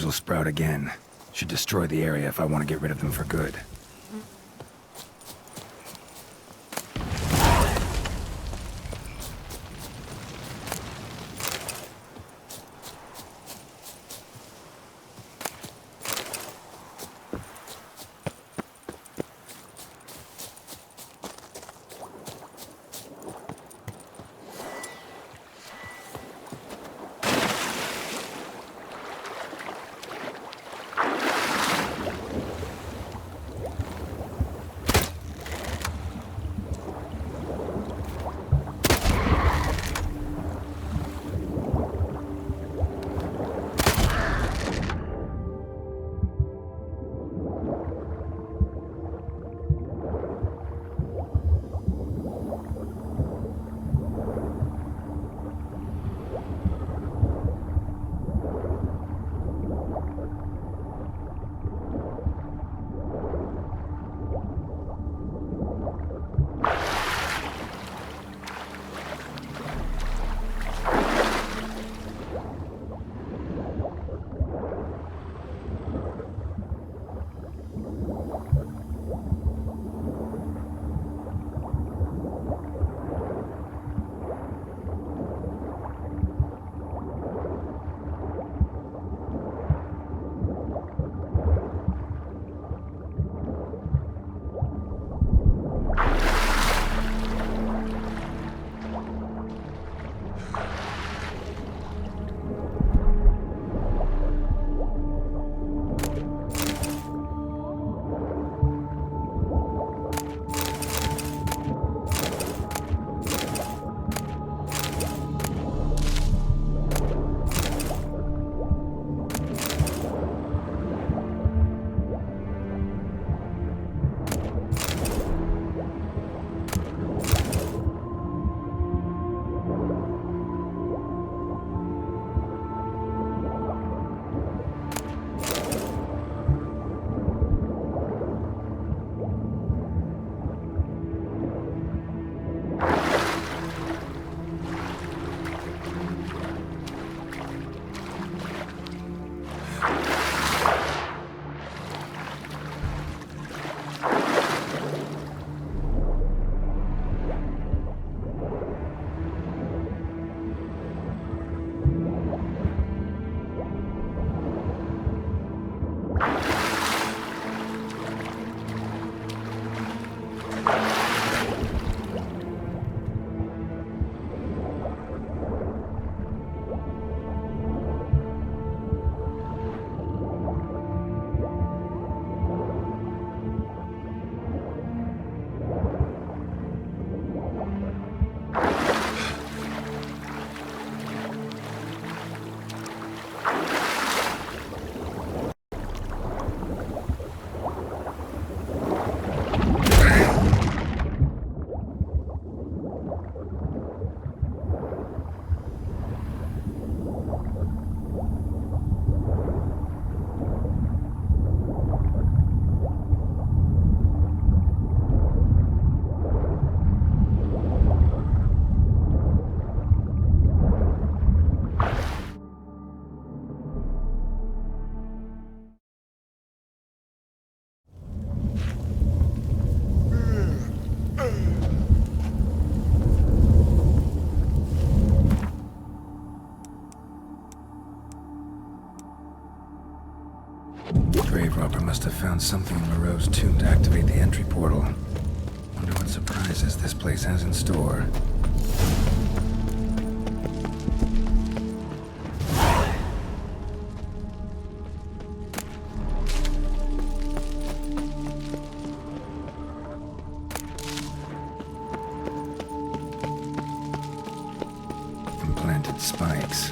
will sprout again. Should destroy the area if I want to get rid of them for good. Grave robber must have found something in Moreau's tomb to activate the entry portal. Wonder what surprises this place has in store. Implanted spikes.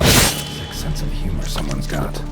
Sick sense of humor someone's got.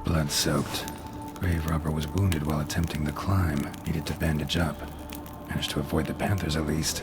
Blood-soaked. Grave robber was wounded while attempting the climb. Needed to bandage up. Managed to avoid the Panthers at least.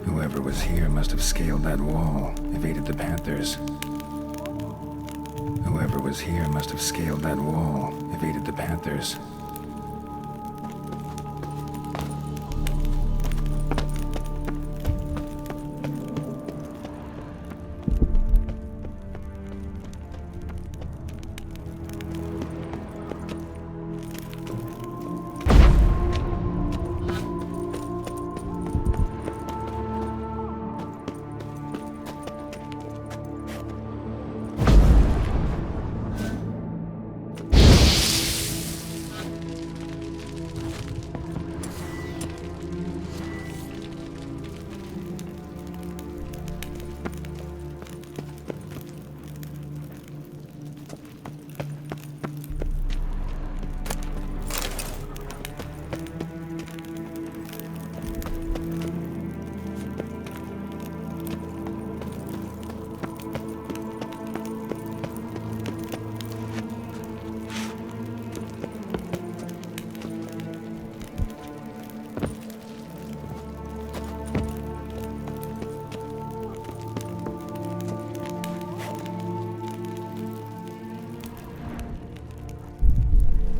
Whoever was here must have scaled that wall, evaded the Panthers. Whoever was here must have scaled that wall, evaded the Panthers.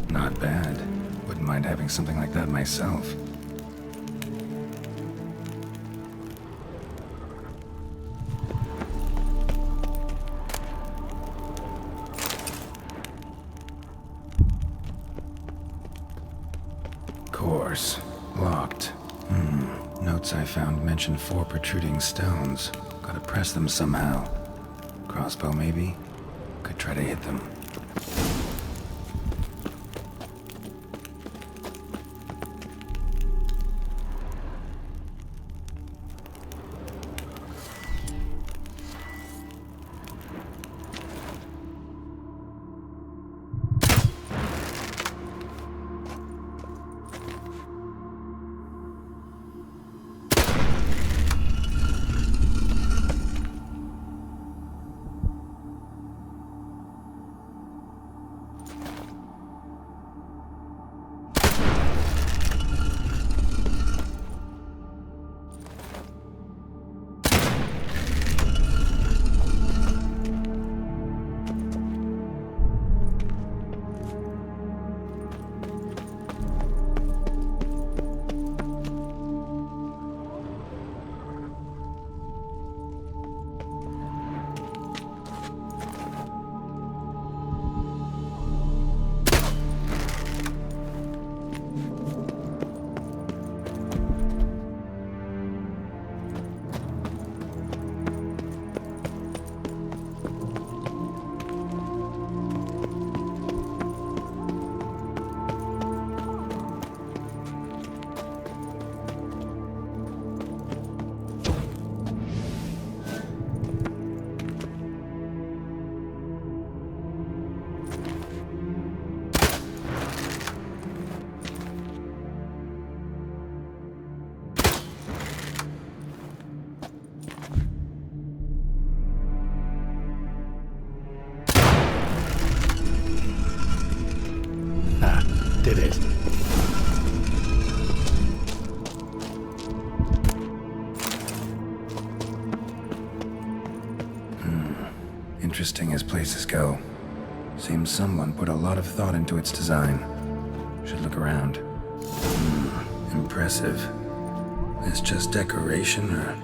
Not bad. Wouldn't mind having something like that myself. course. Locked. Notes I found mention 4 protruding stones. Gotta press them somehow. Crossbow, maybe? Could try to hit them. Did it. Interesting as places go. Seems someone put a lot of thought into its design. Should look around. Impressive. Is just decoration, or...?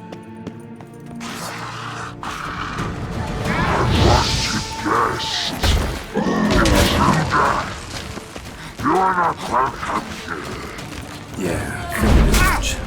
Guest. You are not welcome here. Yeah, privilege.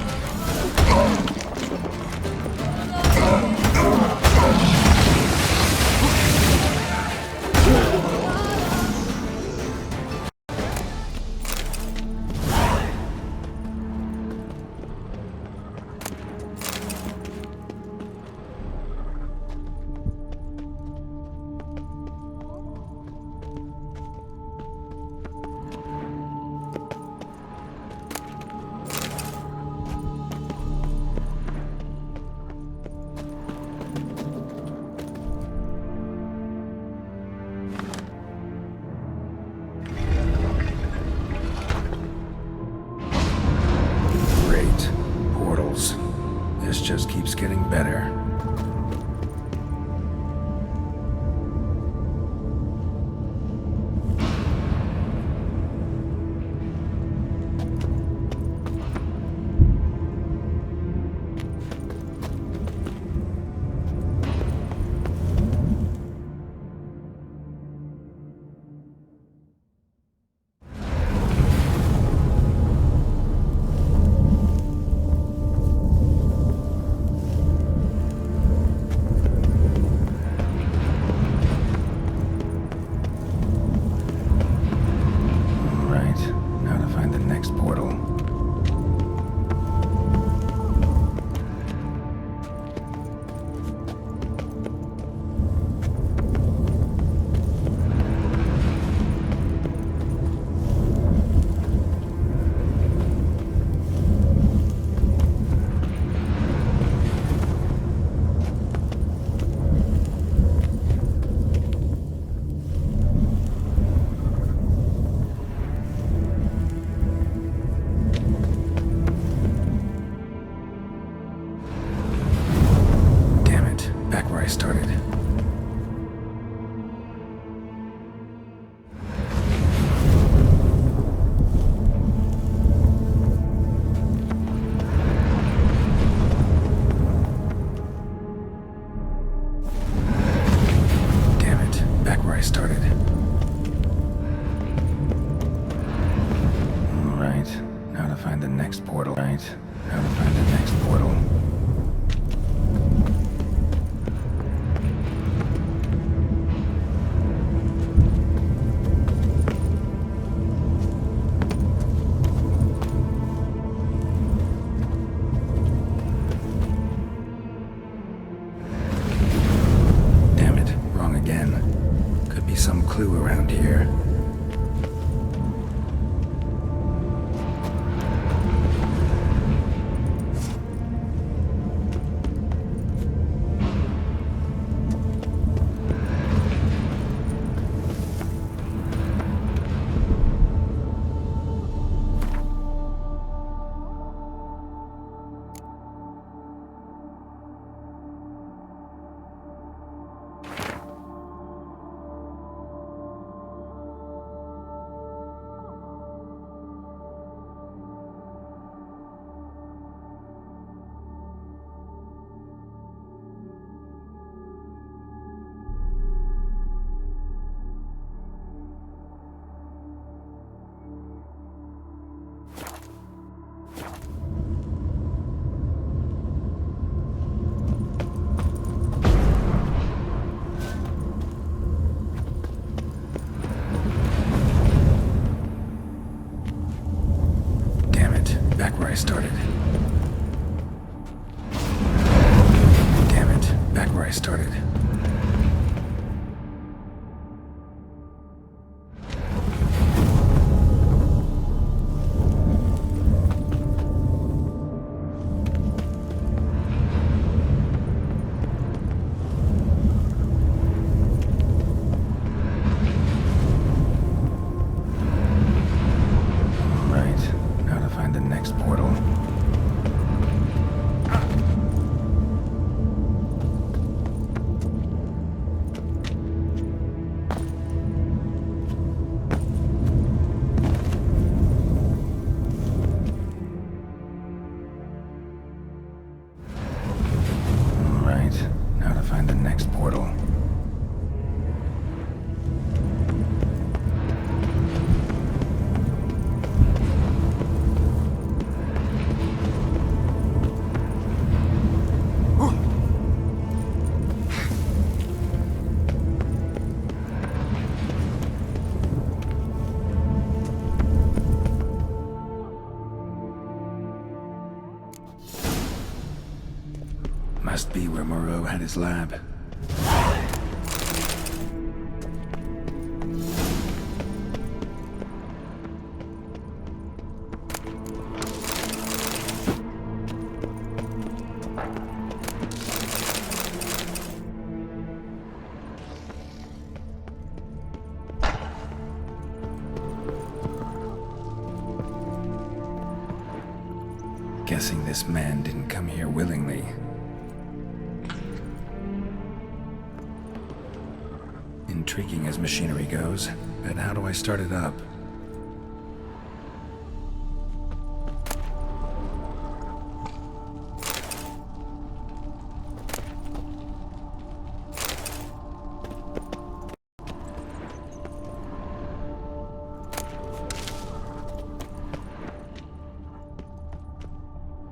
clue around here. Back where I started. Damn it, back where I started. Must be where Moreau had his lab. Guessing this man didn't come here willingly. Intriguing as machinery goes, but how do I start it up?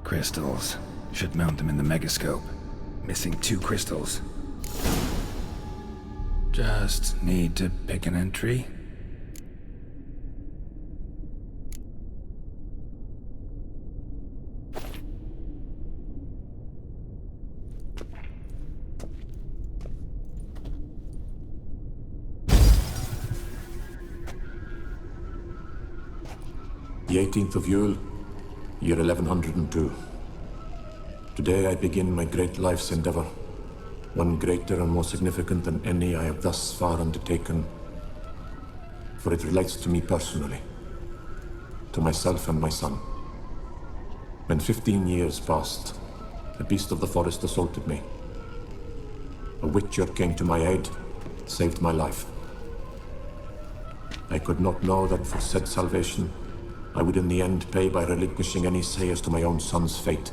Crystals. Should mount them in the megascope. Missing 2 crystals. Just need to pick an entry. The 18th of Yule, year 1102. Today I begin my great life's endeavor. One greater and more significant than any I have thus far undertaken, for it relates to me personally, to myself and my son. When 15 years passed, a beast of the forest assaulted me. A witcher came to my aid, saved my life. I could not know that for said salvation, I would in the end pay by relinquishing any say as to my own son's fate.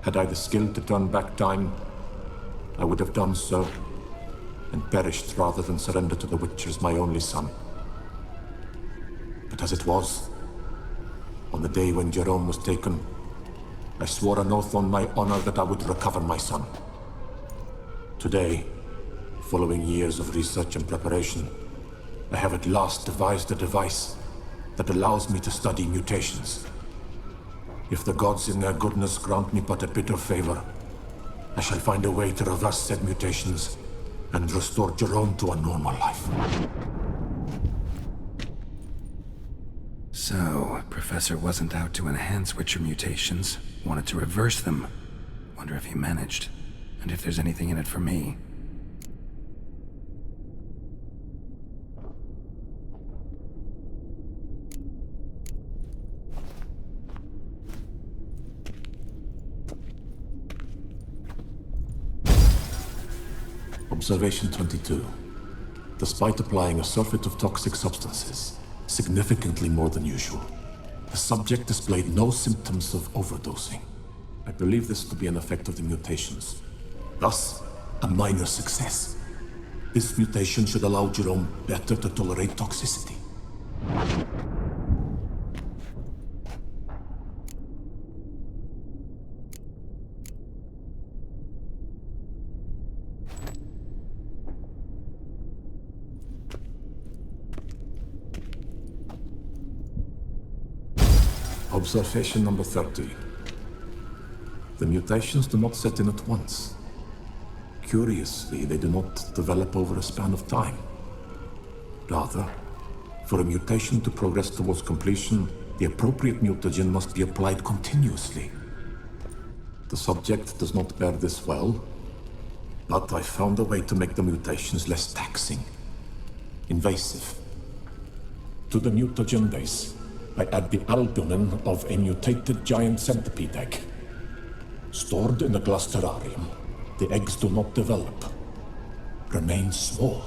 Had I the skill to turn back time, I would have done so, and perished rather than surrender to the Witchers my only son. But as it was, on the day when Jerome was taken, I swore an oath on my honor that I would recover my son. Today, following years of research and preparation, I have at last devised a device that allows me to study mutations. If the gods in their goodness grant me but a bit of favor, I shall find a way to reverse said mutations and restore Jerome to a normal life. So, Professor wasn't out to enhance Witcher mutations, wanted to reverse them. Wonder if he managed, and if there's anything in it for me. Observation 22. Despite applying a surfeit of toxic substances, significantly more than usual, the subject displayed no symptoms of overdosing. I believe this to be an effect of the mutations. Thus, a minor success. This mutation should allow Jerome better to tolerate toxicity. Observation number 30. The mutations do not set in at once. Curiously, they do not develop over a span of time. Rather, for a mutation to progress towards completion, the appropriate mutagen must be applied continuously. The subject does not bear this well, but I found a way to make the mutations less taxing, invasive. To the mutagen base, I add the albumin of a mutated giant centipede egg. Stored in a glass terrarium, the eggs do not develop, remain small.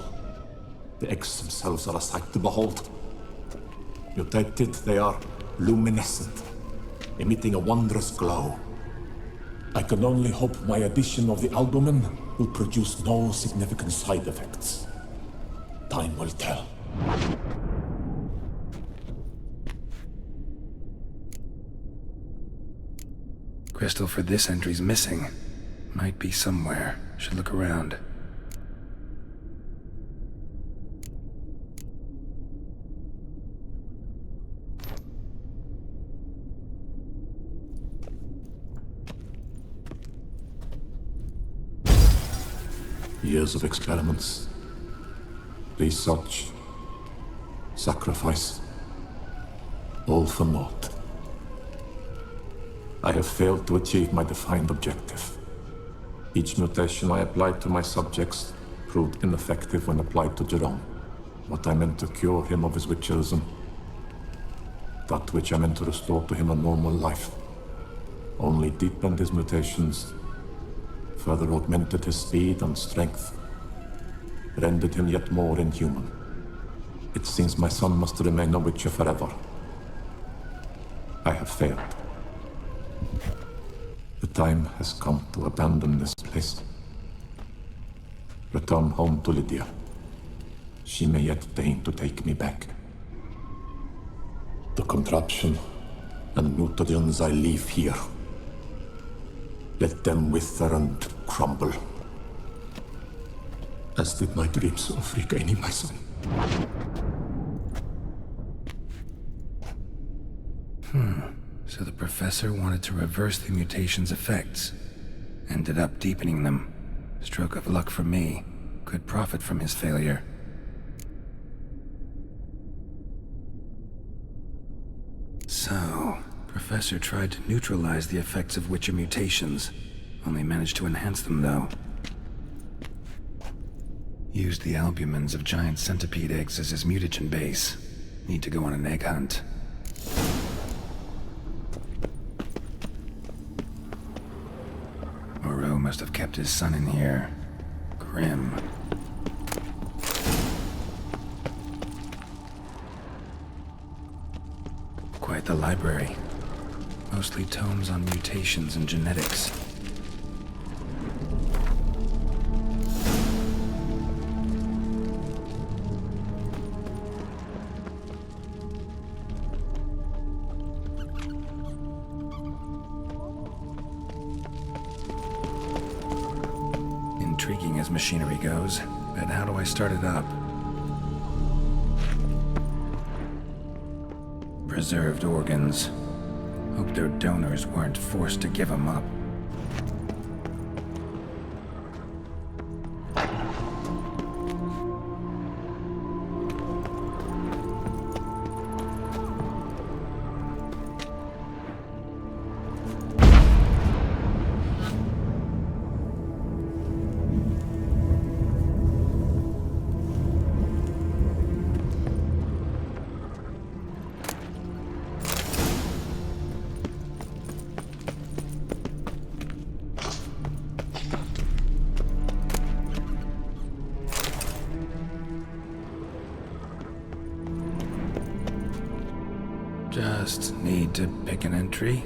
The eggs themselves are a sight to behold. Mutated, they are luminescent, emitting a wondrous glow. I can only hope my addition of the albumin will produce no significant side effects. Time will tell. Crystal for this entry's missing. Might be somewhere. Should look around. Years of experiments, research, sacrifice, all for naught. I have failed to achieve my defined objective. Each mutation I applied to my subjects proved ineffective when applied to Jerome. What I meant to cure him of his witcherism, that which I meant to restore to him a normal life, only deepened his mutations, further augmented his speed and strength, rendered him yet more inhuman. It seems my son must remain a witcher forever. I have failed. The time has come to abandon this place. Return home to Lydia. She may yet deign to take me back. The contraption and mutagens I leave here, let them wither and crumble, as did my dreams of regaining my son. So the professor wanted to reverse the mutation's effects. Ended up deepening them. Stroke of luck for me. Could profit from his failure. So, Professor tried to neutralize the effects of Witcher mutations. Only managed to enhance them, though. Used the albumins of giant centipede eggs as his mutagen base. Need to go on an egg hunt. Moreau must have kept his son in here. Grim. Quite the library. Mostly tomes on mutations and genetics. Intriguing as machinery goes, but how do I start it up? Preserved organs. Hope their donors weren't forced to give them up. just need to pick an entry.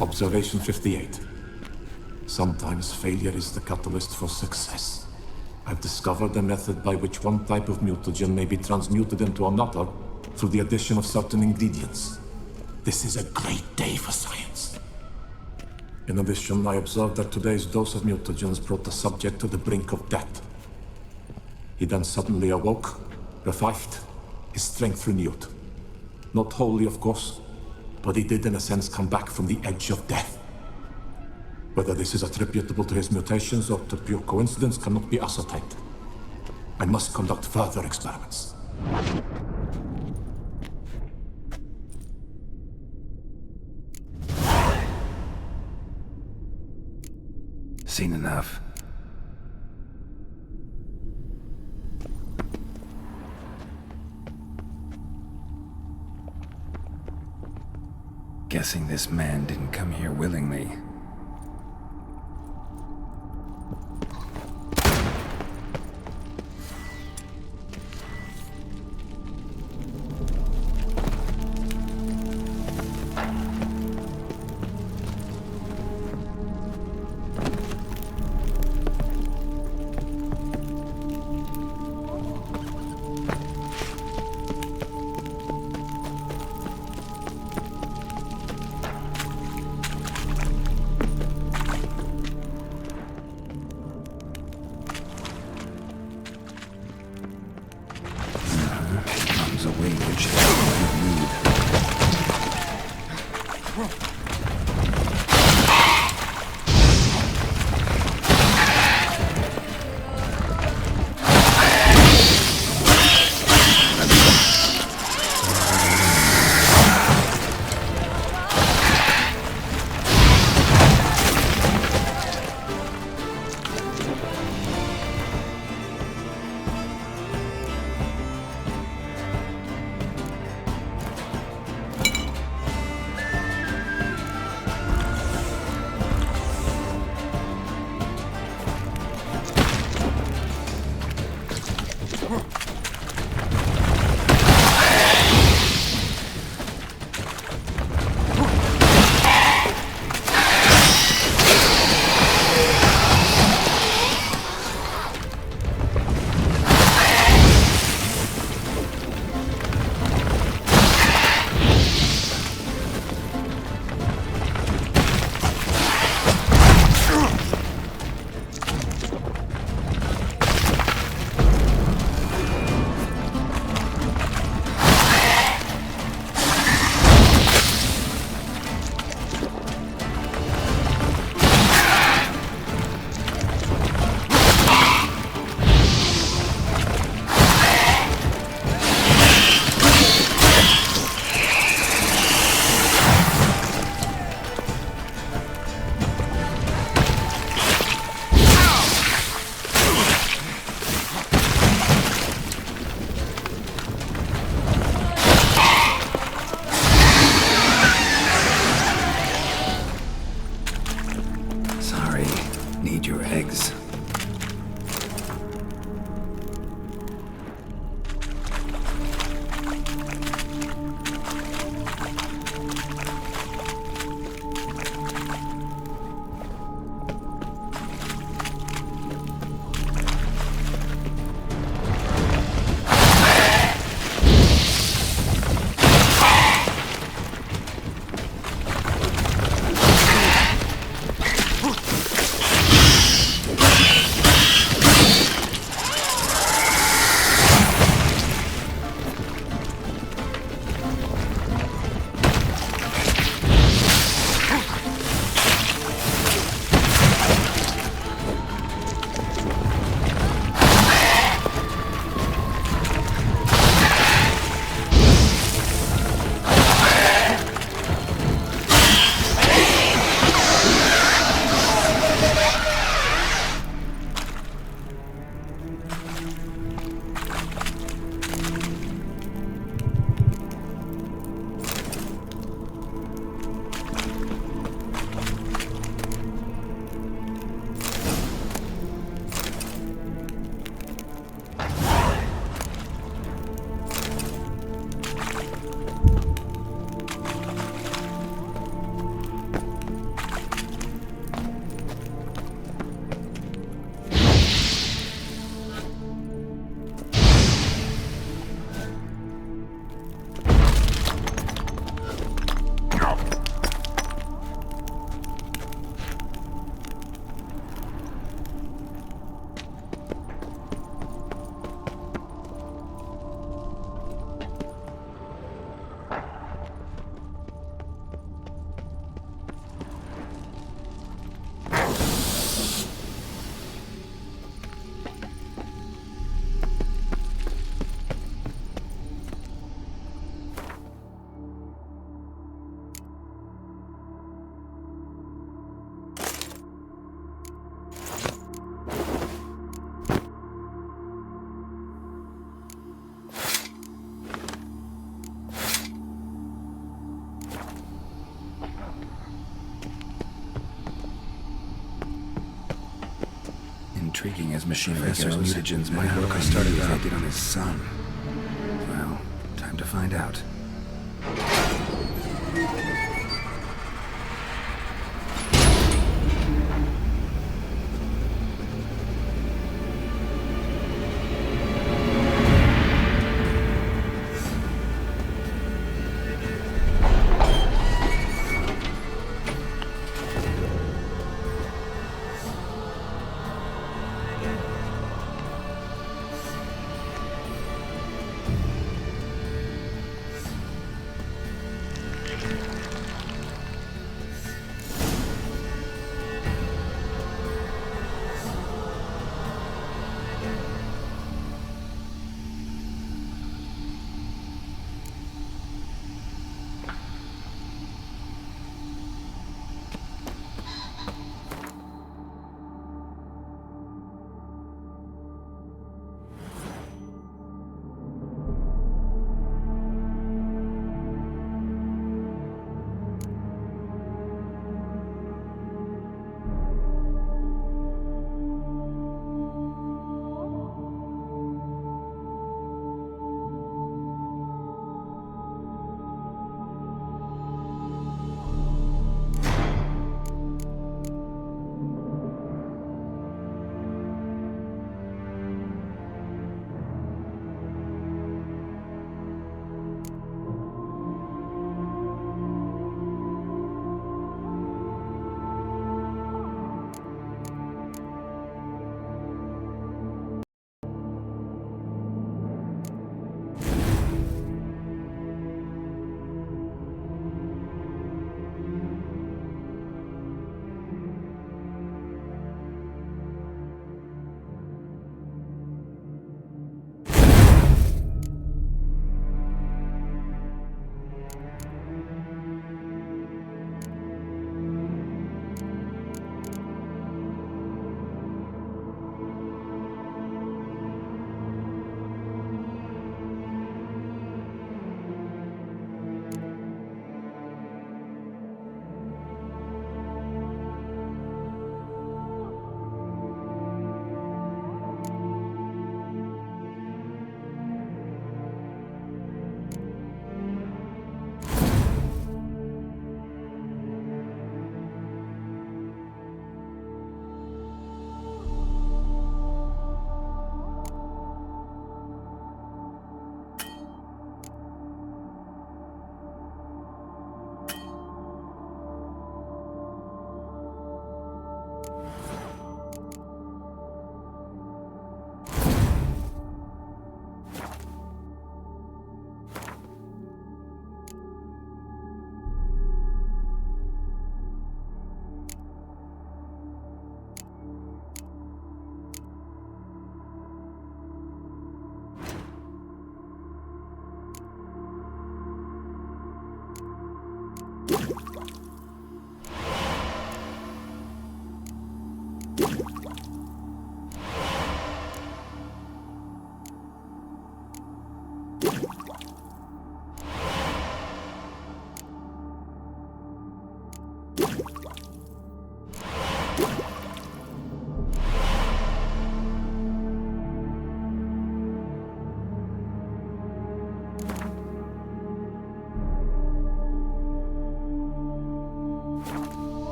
Observation 58. Sometimes failure is the catalyst for success. I've discovered a method by which one type of mutagen may be transmuted into another through the addition of certain ingredients. This is a great day for science. In addition, I observed that today's dose of mutagens brought the subject to the brink of death. He then suddenly awoke, revived, his strength renewed. Not wholly, of course, but he did in a sense come back from the edge of death. Whether this is attributable to his mutations or to pure coincidence cannot be ascertained. I must conduct further experiments. Seen enough. Guessing this man didn't come here willingly. intriguing as machinery goes, mutagens might work infected on his son. Well, time to find out.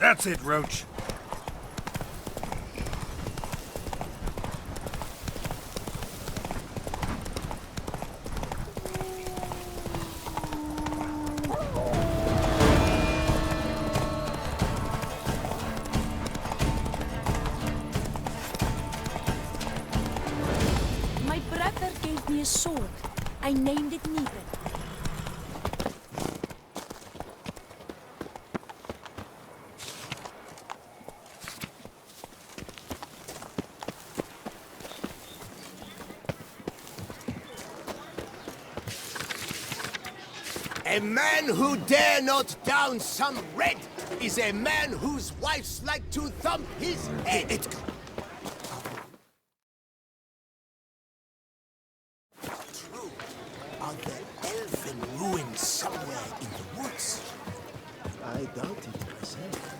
That's it, Roach. My brother gave me a sword. I named it Negan. A man who dare not down some red is a man whose wives like to thump his head. True. Are there elven ruins somewhere in the woods? I doubt it myself.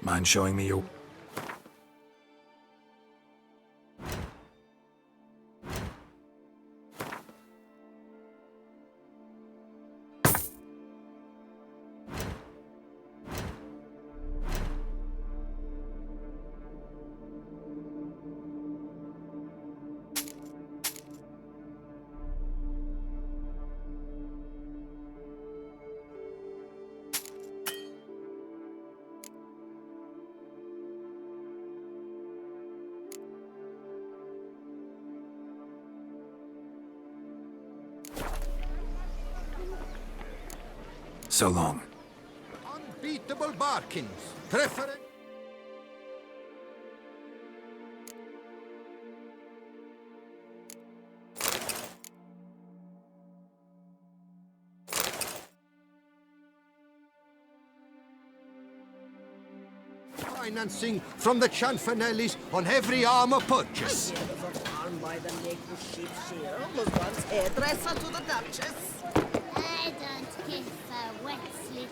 Mind showing me your... So long. Unbeatable Barkins. Preference. Financing from the Chanfanellis on every armor purchase. Farm by the lake with sheep shearer was once hairdresser to the Duchess. I don't give a wet slit